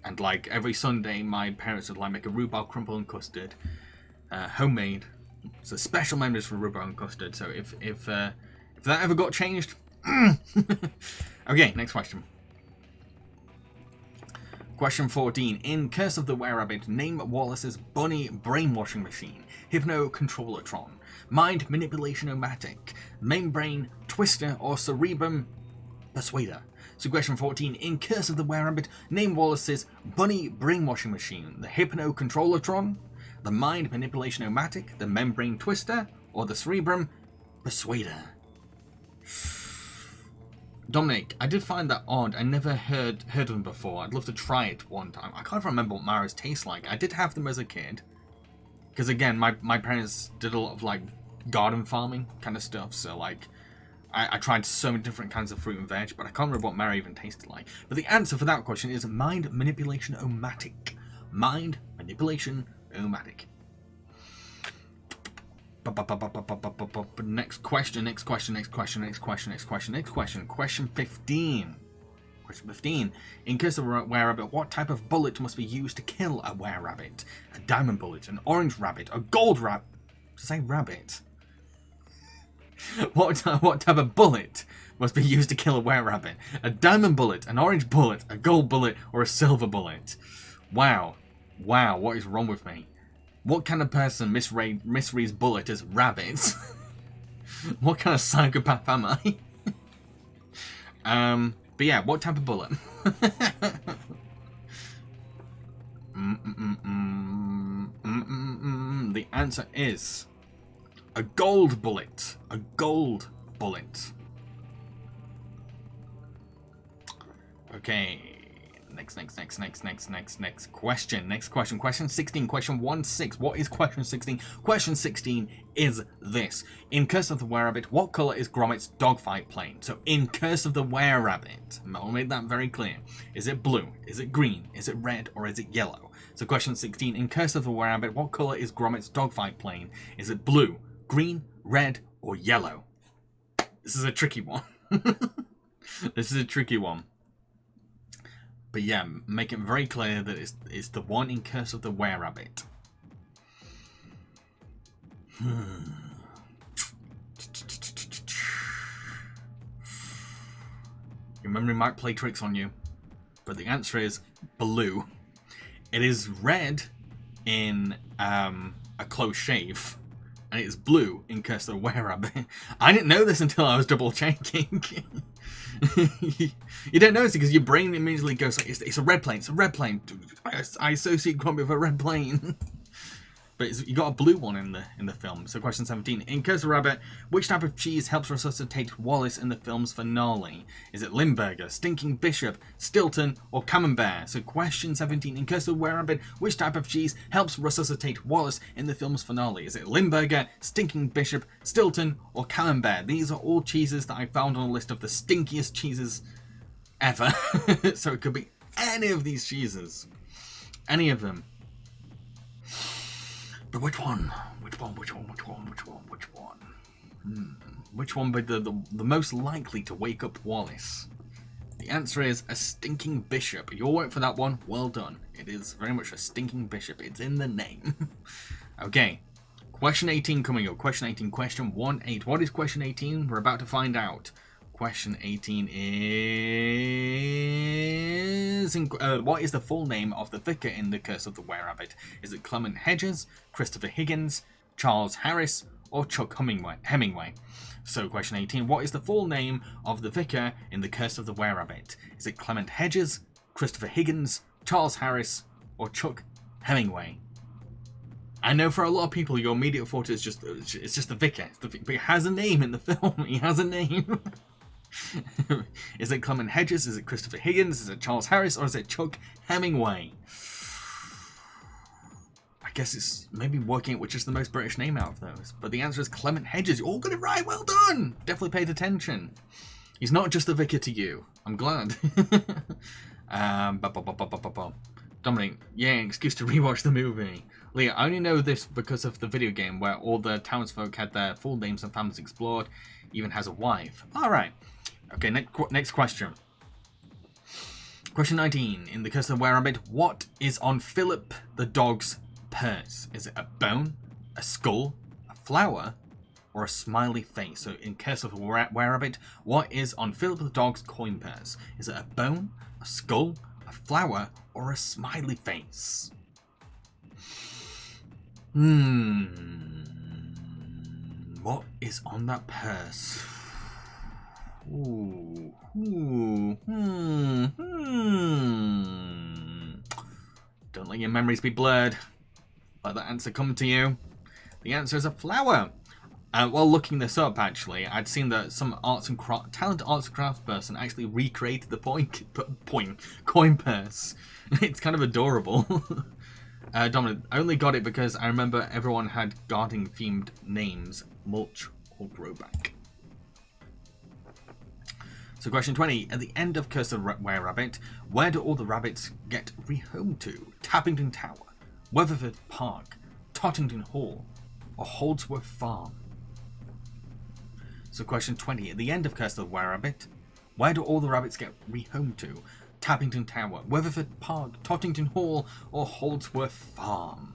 and like every Sunday my parents would like make a rhubarb crumble and custard, homemade. So special memories for rhubarb and custard. So if that ever got changed, okay. Next question. Question 14. In Curse of the Were-Rabbit, name Wallace's bunny brainwashing machine. Hypno-controllatron, mind manipulation-o-matic, membrane twister, or cerebrum persuader. So question 14. In Curse of the Were-Rabbit, name Wallace's bunny brainwashing machine. The hypno-controllatron, the mind manipulation-o-matic, the membrane twister, or the cerebrum persuader. Dominic, I did find that odd. I never heard of them before. I'd love to try it one time. I can't remember what marrows taste like. I did have them as a kid. Because again, my parents did a lot of like garden farming kind of stuff. So like, I tried so many different kinds of fruit and veg, but I can't remember what marrow even tasted like. But the answer for that question is mind manipulation-o-matic. Mind manipulation-o-matic. Next question. Question 15. Question 15. In Curse of a Were-Rabbit, what type of bullet must be used to kill a were-rabbit? A diamond bullet, an orange rabbit, a gold rabbit. To say rabbit. What type of bullet must be used to kill a were-rabbit? A diamond bullet, an orange bullet, a gold bullet, or a silver bullet? Wow, what is wrong with me? What kind of person misreads bullet as rabbits? What kind of psychopath am I? But yeah, what type of bullet? The answer is a gold bullet. A gold bullet. Okay. Next question. Next question. Question 16. Question 1-6. What is question 16? Question 16 is this. In Curse of the Were-Rabbit, what colour is Gromit's dogfight plane? So, in Curse of the Were-Rabbit, I'll make that very clear. Is it blue? Is it green? Is it red? Or is it yellow? So, question 16. In Curse of the Were-Rabbit, what colour is Gromit's dogfight plane? Is it blue, green, red, or yellow? This is a tricky one. This is a tricky one. But yeah, make it very clear that it's the one in Curse of the Were-Rabbit. Your memory might play tricks on you, but the answer is blue. It is red in A Close Shave, and it's blue in Curse of the Were-Rabbit. I didn't know this until I was double checking. You don't notice it because your brain immediately goes like, it's a red plane, it's a red plane. I associate Gromit with a red plane. But you got a blue one in the film. So question 17. In Curse of the Rabbit, which type of cheese helps resuscitate Wallace in the film's finale? Is it Limburger, Stinking Bishop, Stilton, or Camembert? So question 17. In Curse of the Were-Rabbit, which type of cheese helps resuscitate Wallace in the film's finale? Is it Limburger, Stinking Bishop, Stilton, or Camembert? These are all cheeses that I found on a list of the stinkiest cheeses ever. So it could be any of these cheeses. Any of them. But which one? Which one would be the most likely to wake up Wallace? The answer is a Stinking Bishop. You all went for that one. Well done. It is very much a Stinking Bishop. It's in the name. Okay. Question 18 coming up. Question 18. Question 1-8. What is question 18? We're about to find out. Question 18 is... what is the full name of the vicar in The Curse of the Were-Rabbit? Is it Clement Hedges, Christopher Higgins, Charles Harris, or Chuck Hemingway? So question 18, what is the full name of the vicar in The Curse of the Were-Rabbit? Is it Clement Hedges, Christopher Higgins, Charles Harris, or Chuck Hemingway? I know for a lot of people your immediate thought is just the vicar. But he has a name in the film. He has a name. Is it Clement Hedges? Is it Christopher Higgins? Is it Charles Harris? Or is it Chuck Hemingway? I guess it's maybe working out which is the most British name out of those. But the answer is Clement Hedges. You all got it right. Well done. Definitely paid attention. He's not just a vicar to you. I'm glad. Dominic, yeah, excuse to rewatch the movie. Leah, I only know this because of the video game where all the townsfolk had their full names and families explored. Even has a wife. Alright. Okay, next question. Question 19. In The Curse of the Were-Rabbit, what is on Philip the dog's purse? Is it a bone, a skull, a flower, or a smiley face? So in Curse of the Were-Rabbit, what is on Philip the dog's coin purse? Is it a bone, a skull, a flower, or a smiley face? What is on that purse? Don't let your memories be blurred. Let the answer come to you. The answer is a flower. While looking this up, actually, I'd seen that some talented arts and crafts person actually recreated the coin purse. It's kind of adorable. Dominic, I only got it because I remember everyone had gardening-themed names, Mulch or Growback. So question 20, at the end of Curse of the Were-Rabbit, where do all the rabbits get rehomed to? Tappington Tower, Weatherford Park, Tottington Hall, or Holdsworth Farm? So question 20, at the end of Curse of the Were-Rabbit, where do all the rabbits get rehomed to? Tappington Tower, Weatherford Park, Tottington Hall, or Holdsworth Farm?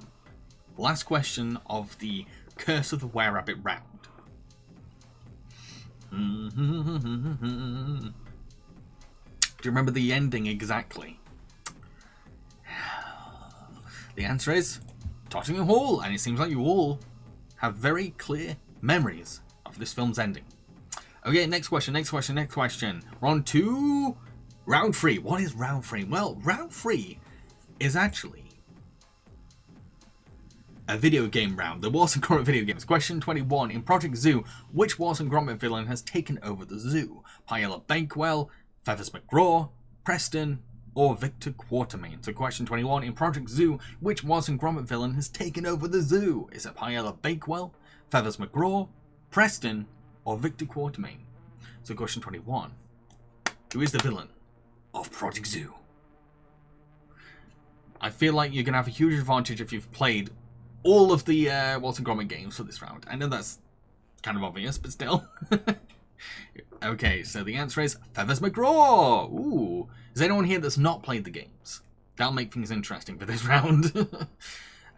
Last question of the Curse of the Were-Rabbit round. Do you remember the ending exactly? The answer is Tottenham Hall, and it seems like you all have very clear memories of this film's ending. Okay, next question. We're on to round 3. What is round 3? Well, round 3 is actually a video game round. The Wallace and Gromit video games. Question 21. In Project Zoo, which Wallace and Gromit villain has taken over the zoo? Paella Bakewell, Feathers McGraw, Preston, or Victor Quartermain? So question 21. In Project Zoo, which Wallace and Gromit villain has taken over the zoo? Is it Paella Bakewell, Feathers McGraw, Preston, or Victor Quartermain? So question 21. Who is the villain of Project Zoo? I feel like you're going to have a huge advantage if you've played all of the Wallace and Gromit games for this round. I know that's kind of obvious, but still. Okay, so the answer is Feathers McGraw. Ooh. Is anyone here that's not played the games? That'll make things interesting for this round.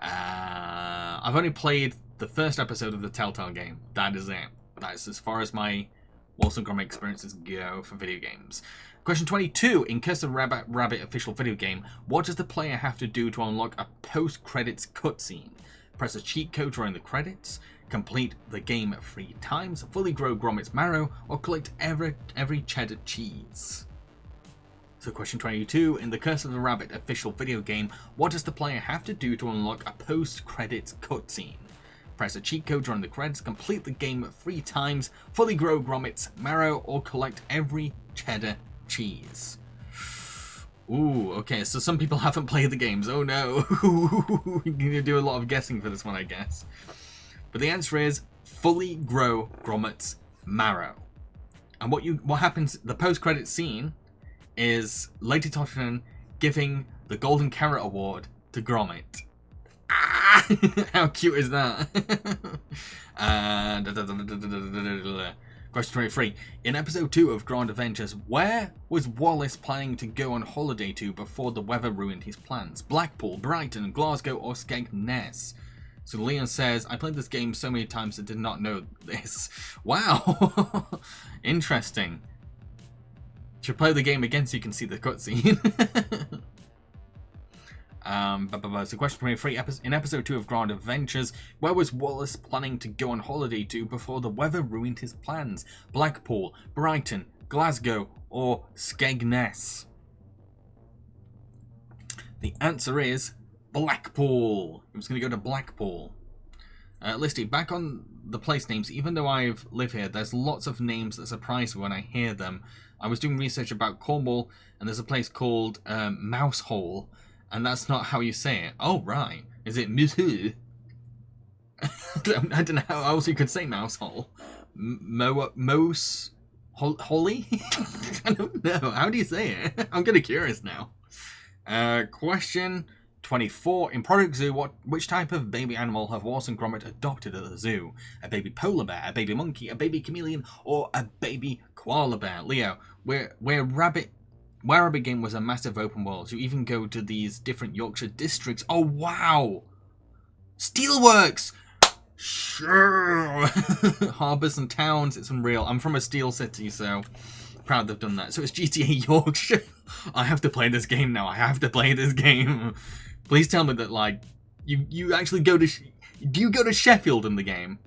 I've only played the first episode of the Telltale game. That is it. That's as far as my Wallace and Gromit experiences go for video games. Question 22. In Curse of Rabbit official video game, what does the player have to do to unlock a post-credits cutscene? Press a cheat code during the credits, complete the game 3 times, fully grow Gromit's marrow, or collect every cheddar cheese. So question 22. In the Curse of the Rabbit official video game, what does the player have to do to unlock a post-credits cutscene? Press a cheat code during the credits, complete the game 3 times, fully grow Gromit's marrow, or collect every cheddar cheese. Ooh, okay, so some people haven't played the games. Oh no. You're gonna do a lot of guessing for this one, I guess. But the answer is fully grow Gromit's marrow. And what happens, the post-credit scene is Lady Tottenham giving the Golden Carrot Award to Gromit. Ah! How cute is that? Question 23. In episode 2 of Grand Adventures, where was Wallace planning to go on holiday to before the weather ruined his plans? Blackpool, Brighton, Glasgow, or Skegness? So Leon says, I played this game so many times I did not know this. Wow. Interesting. Should play the game again so you can see the cutscene. So question 23, in episode 2 of Grand Adventures, where was Wallace planning to go on holiday to before the weather ruined his plans? Blackpool, Brighton, Glasgow, or Skegness? The answer is Blackpool. He was going to go to Blackpool. Listy, back on the place names, even though I've lived here, there's lots of names that surprise me when I hear them. I was doing research about Cornwall, and there's a place called Mousehole, and that's not how you say it. Oh, right. Is it Mousehole? I don't know how else you could say Mousehole. Holly? I don't know. How do you say it? I'm kind of curious now. Question 24. In Project Zoo, which type of baby animal have Wallace and Gromit adopted at the zoo? A baby polar bear, a baby monkey, a baby chameleon, or a baby koala bear? Leo, where Rabbit Game was a massive open world, you even go to these different Yorkshire districts. Oh, wow! Steelworks! Sure! Harbours and towns, it's unreal. I'm from a steel city, so proud they've done that. So it's GTA Yorkshire. I have to play this game now. I have to play this game. Please tell me that, like, you actually go to... Do you go to Sheffield in the game?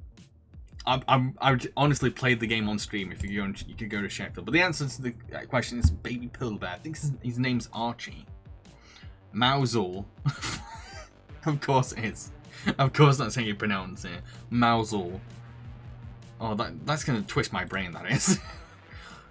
I honestly played the game on stream if you could go to Sheffield. But the answer to the question is baby polar bear. I think his name's Archie. Mousel. Of course it is. Of course that's how you pronounce it. Mousel. Oh, that's going to twist my brain, that is.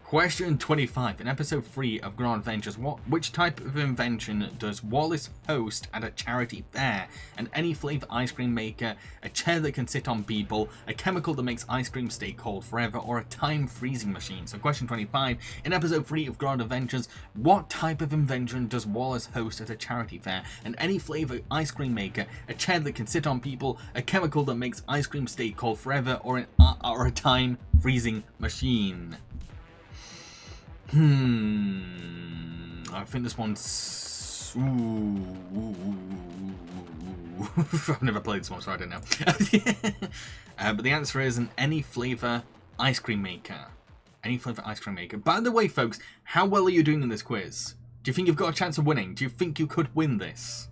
Question 25. In episode 3 of Grand Adventures, which type of invention does Wallace host at a charity fair? An any flavour ice cream maker, a chair that can sit on people, a chemical that makes ice cream stay cold forever, or a time freezing machine? So question 25. In episode 3 of Grand Adventures, what type of invention does Wallace host at a charity fair? An any flavour ice cream maker, a chair that can sit on people, a chemical that makes ice cream stay cold forever, or a time freezing machine? I think this one's... I've never played this one, so I don't know. But the answer is an any flavour ice cream maker. Any flavour ice cream maker. By the way, folks, how well are you doing in this quiz? Do you think you've got a chance of winning? Do you think you could win this?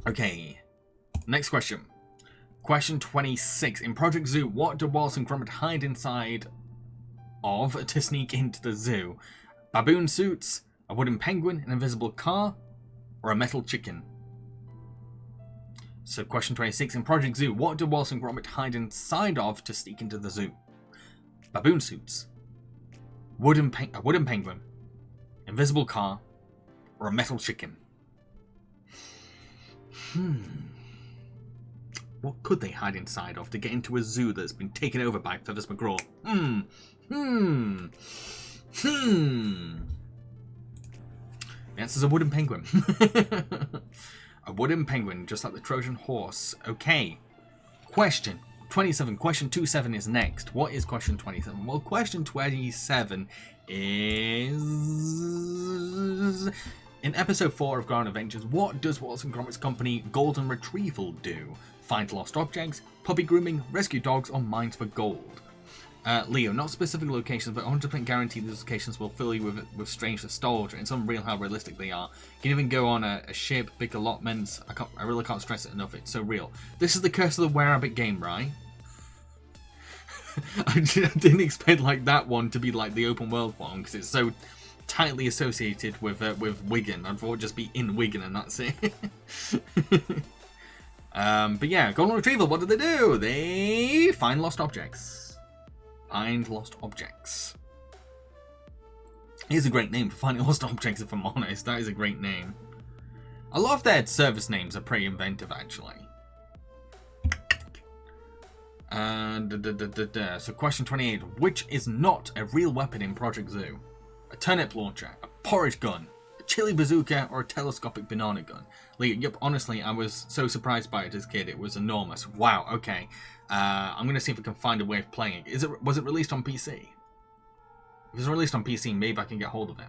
Okay, next question. Question 26. In Project Zoo, what do Wallace and Gromit hide inside of to sneak into the zoo? Baboon suits, a wooden penguin, an invisible car, or a metal chicken? So question 26. In Project Zoo, what do Wallace and Gromit hide inside of to sneak into the zoo? Baboon suits, a wooden penguin, invisible car, or a metal chicken? What could they hide inside of to get into a zoo that's been taken over by Feathers McGraw? The answer's a wooden penguin. A wooden penguin, just like the Trojan horse. Okay. Question 27. Question 27 is next. What is question 27? Well, question 27 is... In episode 4 of Grand Adventures, what does Wallace and Gromit's company Golden Retrieval do? Find lost objects, puppy grooming, rescue dogs, or mines for gold? Leo, not specific locations, but 100% guarantee these locations will fill you with strange nostalgia. It's unreal how realistic they are. You can even go on a ship, big allotments. I really can't stress it enough. It's so real. This is the Curse of the Were-Rabbit game, right? I didn't expect like that one to be like the open world one because it's so tightly associated with Wigan. I thought it'd just be in Wigan and that's it. But yeah, Golden Retrieval, what do? They find lost objects. Find lost objects. Here's a great name for finding lost objects, if I'm honest. That is a great name. A lot of their service names are pretty inventive, actually. So question 28. Which is not a real weapon in Project Zoo? A turnip launcher, a porridge gun, a chili bazooka, or a telescopic banana gun? Yep, honestly, I was so surprised by it as a kid. It was enormous. Wow, okay. I'm going to see if I can find a way of playing it. Was it released on PC? If it's released on PC, maybe I can get hold of it.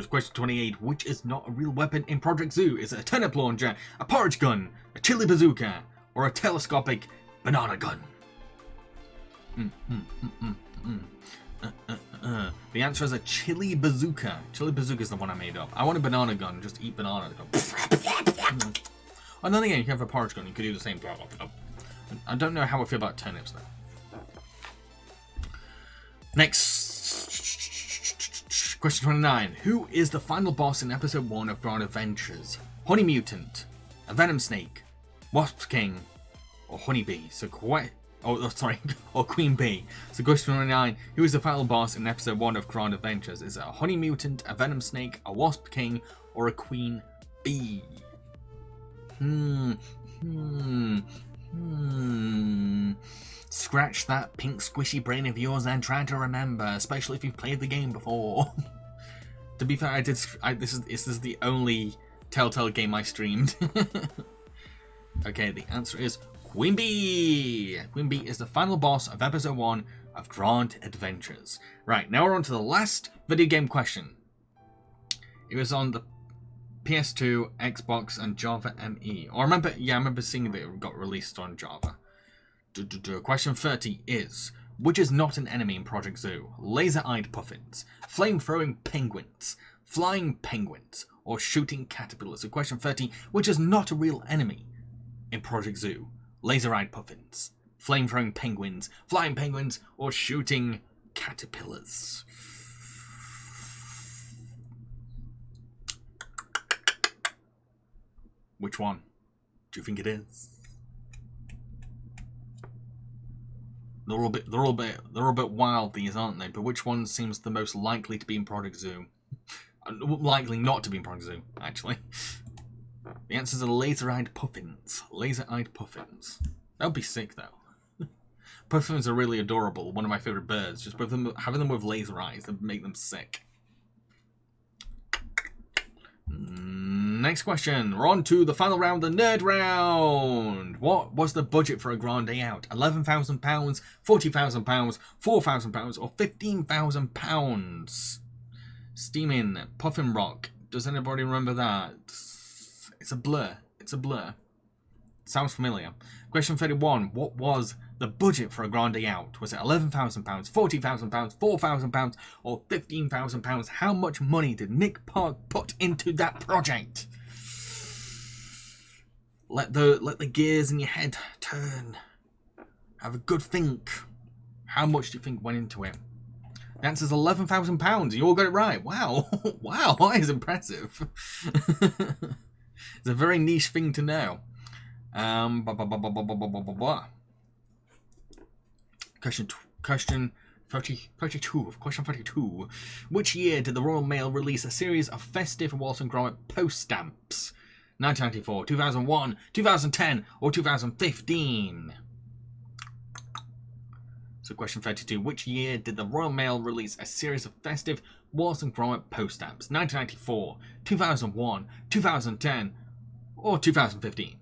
Question 28. Which is not a real weapon in Project Zoo? Is it a turnip launcher, a porridge gun, a chili bazooka, or a telescopic banana gun? The answer is a chili bazooka. Chili bazooka is the one I made up. I want a banana gun. Just eat banana. And then again, you can have a porridge gun. You could do the same. I don't know how I feel about turnips though. Next. Question 29. Who is the final boss in episode 1 of Grand Adventures? Honey Mutant, a Venom Snake, Wasp King, or Honeybee? Or Queen Bee. So question 29. Who is the final boss in episode 1 of Grand Adventures? Is it a Honey Mutant, a Venom Snake, a Wasp King, or a Queen Bee? Scratch that pink squishy brain of yours and try to remember, especially if you've played the game before. To be fair, this is the only Telltale game I streamed. Okay, the answer is Queen Bee. Queen Bee is the final boss of episode 1 of Grand Adventures. Right, now we're on to the last video game question. It was on the PS2, Xbox, and Java ME. I remember seeing that it got released on Java. Question 30 is, which is not an enemy in Project Zoo? Laser-eyed puffins, flame-throwing penguins, flying penguins, or shooting caterpillars? So question 30, which is not a real enemy in Project Zoo? Laser-eyed puffins, flame-throwing penguins, flying penguins, or shooting caterpillars? Which one do you think it is? They're all a bit wild, these, aren't they? But which one seems the most likely to be in Project Zoo? Likely not to be in Project Zoo, actually. The answers are laser-eyed puffins. Laser-eyed puffins. That would be sick, though. Puffins are really adorable. One of my favorite birds. Just having them with laser eyes that make them sick. Next question. We're on to the final round, the nerd round. What was the budget for A Grand Day Out? £11,000, £40,000, £4,000, or £15,000? Steaming, Puffin Rock. Does anybody remember that? It's a blur. It's a blur. Sounds familiar. Question 31. What was the budget for A Grande Out? Was it £11,000, £40,000, £4,000, or £15,000? How much money did Nick Park put into that project? Let the gears in your head turn. Have a good think. How much do you think went into it? The answer is £11,000. You all got it right. Wow. Wow, that is impressive. It's a very niche thing to know. Question 32. Which year did the Royal Mail release a series of festive Wallace and Gromit post stamps? 1994, 2001, 2010, or 2015? So question 32. Which year did the Royal Mail release a series of festive Wallace and Gromit post stamps? 1994, 2001, 2010, or 2015?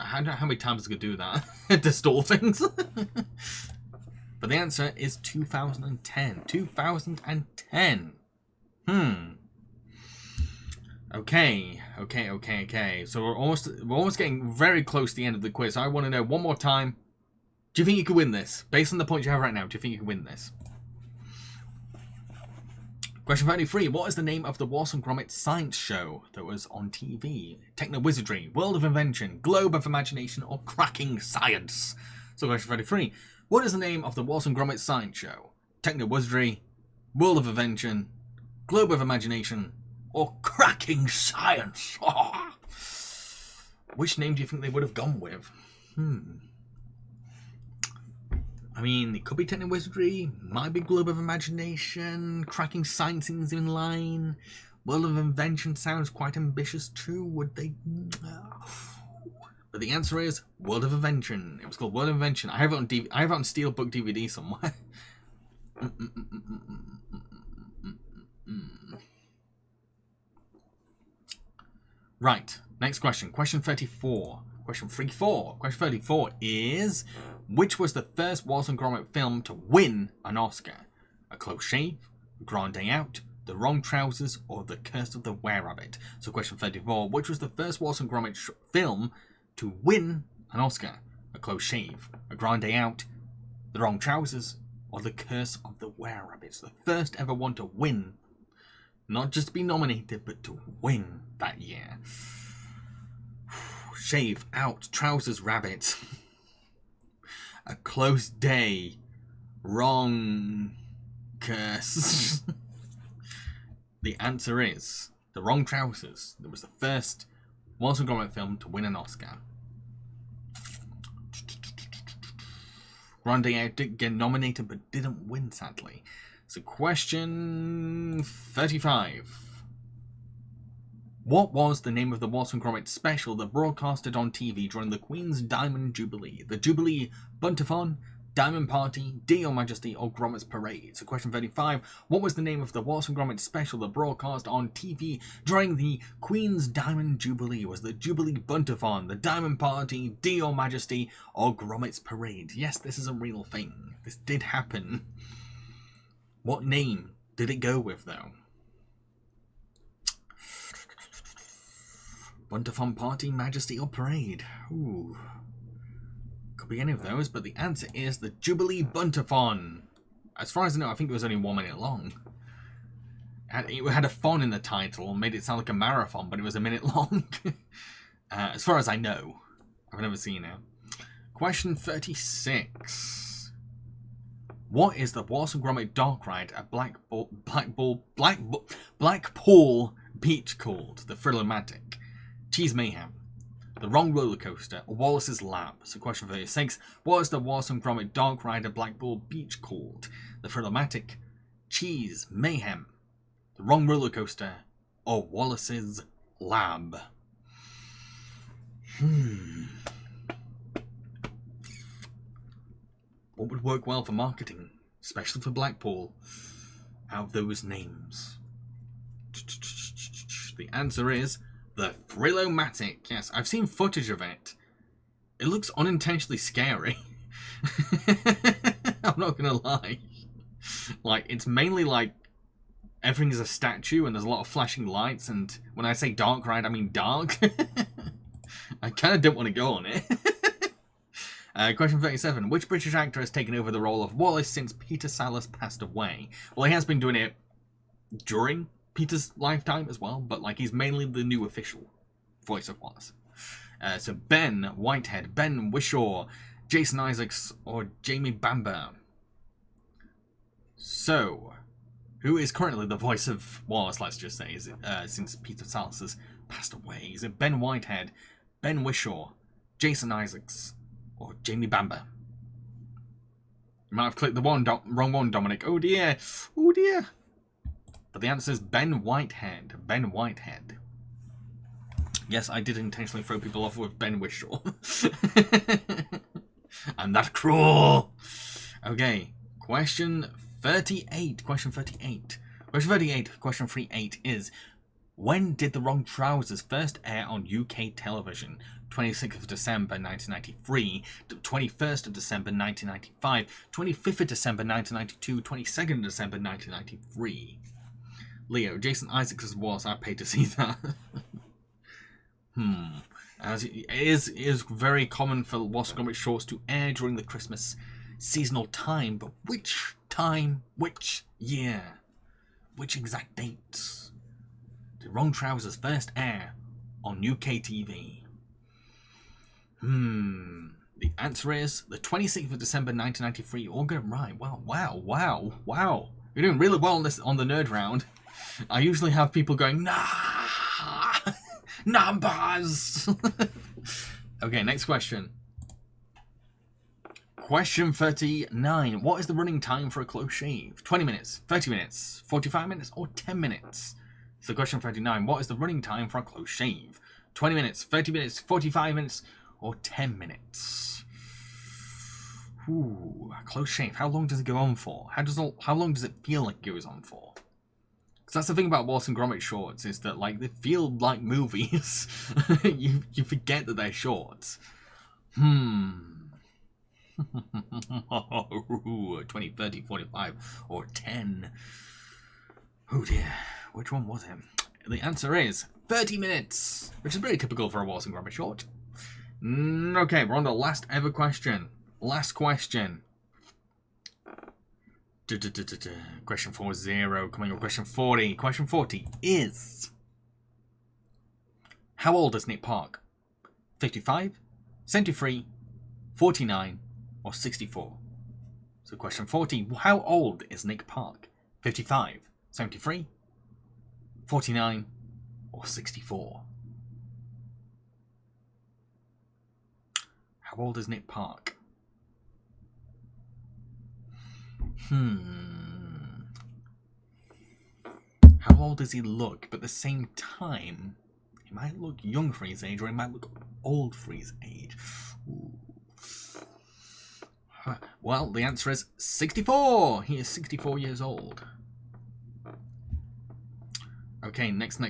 I don't know how many times I could do that to stall things. But the answer is 2010. 2010. Okay. So we're almost getting very close to the end of the quiz. I want to know one more time. Do you think you could win this? Based on the points you have right now, do you think you can win this? Question 33. What is the name of the Wallace and Gromit science show that was on TV? Techno Wizardry, World of Invention, Globe of Imagination, or Cracking Science? So question 33. What is the name of the Wallace and Gromit science show? Techno Wizardry, World of Invention, Globe of Imagination, or Cracking Science? Oh. Which name do you think they would have gone with? I mean, it could be Techno Wizardry, might be Globe of Imagination, Cracking Science seems in line, World of Invention sounds quite ambitious too, would they? But the answer is World of Invention. It was called World of Invention. I have it on Steelbook DVD somewhere. Right, next question. Question 34. Question 34 is, which was the first Wallace and Gromit film to win an Oscar? A Close Shave, A Grande Out, The Wrong Trousers, or The Curse of the Were-Rabbit? So question 34, which was the first Wallace and Gromit film to win an Oscar? A Close Shave, A Grande Out, The Wrong Trousers, or The Curse of the Were-Rabbit? The first ever one to win. Not just to be nominated, but to win that year. Shave, out, trousers, rabbit. A Close Day. Wrong. Curse. The answer is The Wrong Trousers. It was the first Wallace and Gromit film to win an Oscar. Grande Out did get nominated but didn't win, sadly. So question 35. What was the name of the Wallace and Gromit special that broadcasted on TV during the Queen's Diamond Jubilee? The Jubilee Buntathon, Diamond Party, Dear Your Majesty, or Gromit's Parade? So question 35. What was the name of the Wallace and Gromit special that broadcast on TV during the Queen's Diamond Jubilee? Was the Jubilee Buntathon, the Diamond Party, Dear Your Majesty, or Gromit's Parade? Yes, this is a real thing. This did happen. What name did it go with, though? Buntathon, Party, Majesty, or Parade? Ooh. Could be any of those, but the answer is the Jubilee Buntathon. As far as I know, I think it was only 1 minute long. It had a "thon" in the title, made it sound like a marathon, but it was a minute long. As far as I know. I've never seen it. Question 36. What is the Wallace and Gromit dark ride at Blackpool Beach called? The Thrill-O-Matic, Cheese Mayhem, The Wrong Roller Coaster, or Wallace's Lab? So question 36. What is the Wallace and Gromit dark ride at Blackpool Beach called? The Thrill-O-Matic, Cheese Mayhem, The Wrong Roller Coaster, or Wallace's Lab? What would work well for marketing, especially for Blackpool, out of those names? The answer is the Thrill-O-Matic. Yes, I've seen footage of it. It looks unintentionally scary. I'm not gonna lie. Like, it's mainly like everything is a statue and there's a lot of flashing lights, and when I say dark ride, I mean dark. I kind of don't want to go on it. Question 37. Which British actor has taken over the role of Wallace since Peter Sellers passed away? Well, he has been doing it during Peter's lifetime as well, but like he's mainly the new official voice of Wallace. So Ben Whitehead, Ben Whishaw, Jason Isaacs, or Jamie Bamber. So, who is currently the voice of Wallace, let's just say, since Peter Sellers has passed away? Is it Ben Whitehead, Ben Whishaw, Jason Isaacs, or Jamie Bamber? You might have clicked the wrong one, Dominic. Oh dear. Oh dear. But the answer is Ben Whitehead. Ben Whitehead. Yes, I did intentionally throw people off with Ben Whishaw. I'm that cruel. Okay. Question 38. Question 38. Question 38. Question 38 is, when did The Wrong Trousers first air on UK television? 26th of December 1993, 21st of December 1995, 25th of December 1992, 22nd of December 1993. Leo, Jason Isaacs as Wallace, I paid to see that. As it is very common for Wallace and Gromit shorts to air during the Christmas seasonal time, but which time, which year, which exact dates did Wrong Trousers first air on UK TV? The answer is the 26th of December 1993. All good, right? Wow. You're doing really well on this, on the nerd round. I usually have people going, nah, numbers. Okay, next question. Question 39. What is the running time for a close shave? 20 minutes, 30 minutes, 45 minutes, or 10 minutes? So question 39. What is the running time for a close shave? 20 minutes, 30 minutes, 45 minutes, or 10 minutes? Ooh, a close shave. How long does it go on for? How long does it feel like it goes on for? Because that's the thing about Wallace and Gromit shorts, is that like they feel like movies. you forget that they're shorts. 20, 30, 45, or 10. Oh dear, which one was it? The answer is 30 minutes, which is very typical for a Wallace and Gromit short. Okay, we're on the last ever question. Last question. Question 40, coming up, question 40. Question 40 is, how old is Nick Park? 55, 73, 49, or 64? So question 40, how old is Nick Park? 55, 73, 49, or 64? How old is Nick Park? How old does he look? But at the same time, he might look young for his age, or he might look old for his age. Ooh. Well, the answer is 64. He is 64 years old. Okay, next.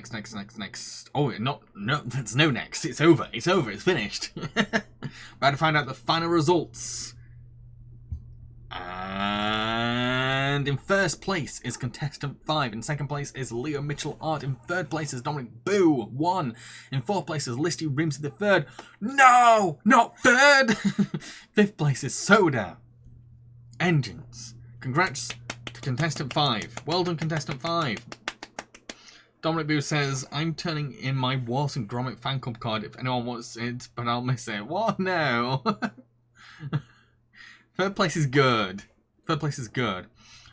Oh, no, there's no next. It's over. It's finished. About to find out the final results. And in first place is contestant 5. In second place is Leo Mitchell Art. In third place is Dominic Boo 1. In fourth place is Listy Rimsey the third. No, not third. Fifth place is Soda Engines. Congrats to contestant 5. Well done, contestant 5. Dominic Boo says, I'm turning in my Wallace and Gromit fan club card if anyone wants it, but I'll miss it. What? No. Third place is good.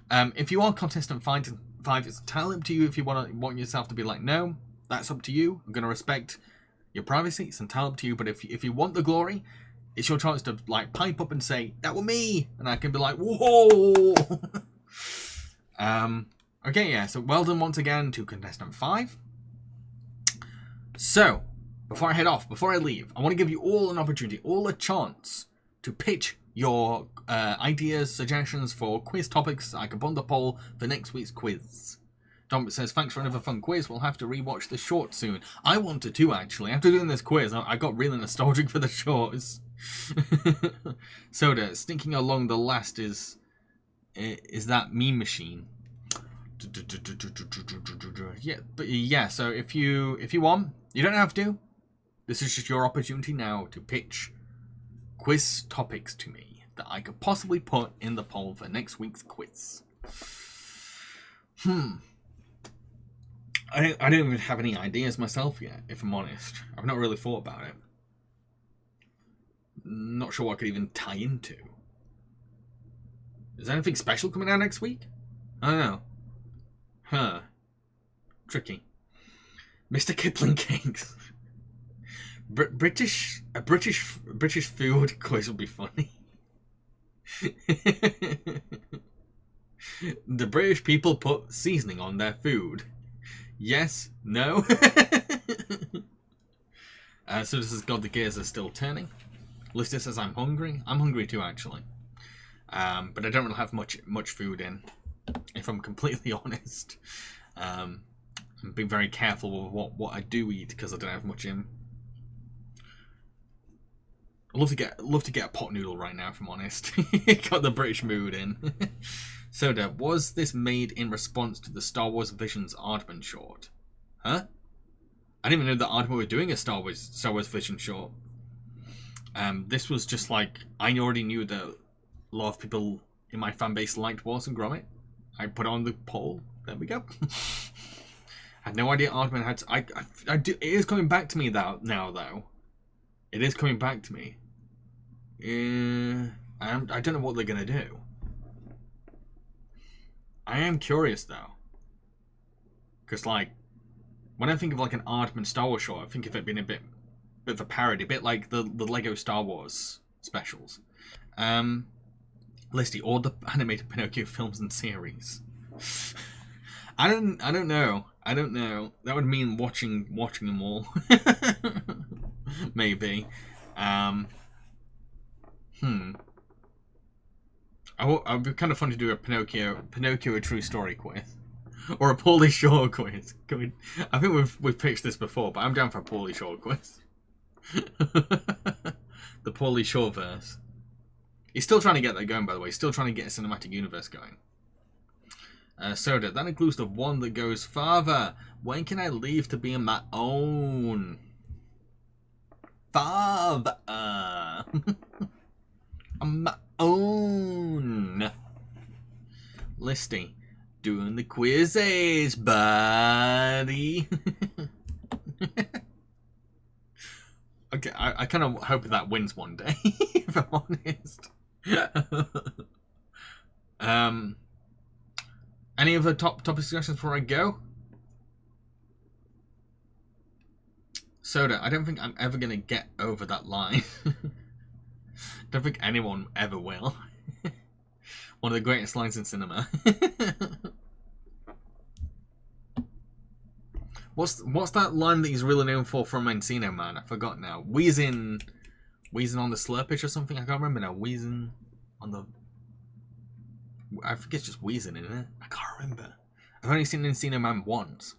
If you are contestant 5, it's entirely up to you if you want yourself to be like, no, that's up to you. I'm going to respect your privacy. It's entirely up to you. But if you want the glory, it's your chance to like pipe up and say, that was me. And I can be like, whoa. Okay, yeah, so well done once again to contestant 5. So, before I head off, before I leave, I want to give you all an opportunity, all a chance to pitch your ideas, suggestions for quiz topics I can put on the poll for next week's quiz. Dominic says, thanks for another fun quiz. We'll have to rewatch the short soon. I wanted to, actually. After doing this quiz, I got really nostalgic for the shorts. Soda, sneaking along the last is that meme machine. Yeah, but yeah, so if you want, you don't have to. This is just your opportunity now to pitch quiz topics to me that I could possibly put in the poll for next week's quiz. I don't even have any ideas myself yet, if I'm honest. I've not really thought about it. Not sure what I could even tie into. Is there anything special coming out next week? I don't know. Huh. Tricky. Mr. Kipling cakes. British food quiz would be funny. The British people put seasoning on their food. Yes? No? So this is God, the gears are still turning. Lister says I'm hungry. I'm hungry too, actually. But I don't really have much food in, if I'm completely honest. I'm being very careful with what I do eat because I don't have much in. I'd love to get a pot noodle right now, if I'm honest. Got the British mood in. Soda, was this made in response to the Star Wars Visions Aardman short? Huh? I didn't even know that Aardman were doing a Star Wars Vision short. This was just like, I already knew that a lot of people in my fan base liked Wallace and Gromit. I put on the poll. There we go. I had no idea Aardman had. I do. It is coming back to me now though. It is coming back to me. I don't know what they're gonna do. I am curious though, because like when I think of like an Aardman Star Wars show, I think of it being a bit of a parody, a bit like the Lego Star Wars specials. Listy, all the animated Pinocchio films and series. I don't know. That would mean watching them all. Maybe. I'd be kind of fun to do a Pinocchio a true story quiz, or a Pauly Shore quiz. I think we've pitched this before, but I'm down for a Pauly Shore quiz. The Pauly Shore verse. He's still trying to get that going, by the way. He's still trying to get a cinematic universe going. Soda, that includes the one that goes, Father, when can I leave to be on my own? Father. On my own. Listy, doing the quizzes, buddy. Okay, I kind of hope that wins one day, if I'm honest. Any other topic suggestions before I go? Soda, I don't think I'm ever going to get over that line. Don't think anyone ever will. One of the greatest lines in cinema. What's that line that he's really known for from Encino Man? I forgot now. Wheezing on the slurpage or something? I can't remember now. Wheezing on the... I think it's just wheezing, isn't it? I can't remember. I've only seen Encino Man once.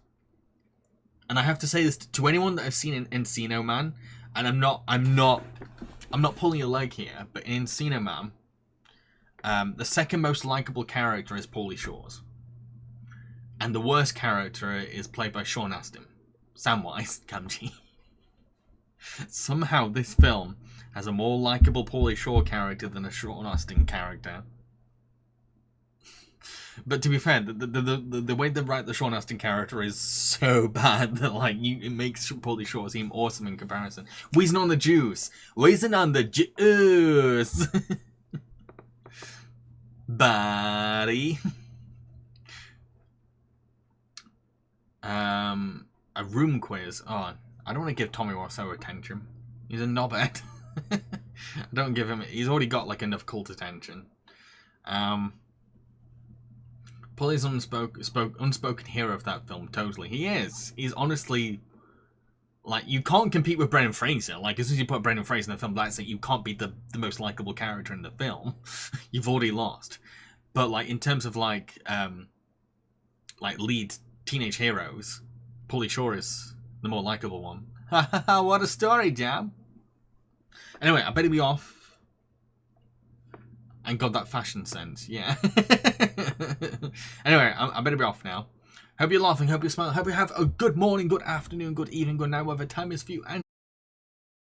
And I have to say this to anyone that I've seen Encino Man, and I'm not pulling your leg here, but in Encino Man, the second most likable character is Pauly Shore's. And the worst character is played by Sean Astin. Samwise Gamgee. Somehow this film has a more likable Pauly Shore character than a Sean Astin character. But to be fair, the way they write the Sean Astin character is so bad that like it makes Pauly Shore seem awesome in comparison. Wheezing on the juice. Wheezing on the juice. Buddy. A room quiz. Oh, I don't want to give Tommy Wiseau attention. He's a knobhead. I don't give him. He's already got like enough cult attention. Pauly's unspoken hero of that film. Totally, he is. He's honestly like you can't compete with Brendan Fraser. Like as soon as you put Brendan Fraser in the film, that's it. You can't be the most likable character in the film. You've already lost. But like in terms of like lead teenage heroes, Pauly Shore is the more likable one. What a story, Jam. Anyway, I better be off. And got that fashion sense, yeah. Anyway, I better be off now. Hope you're laughing, hope you're smiling, hope you have a good morning, good afternoon, good evening, good night, whatever time is for you. And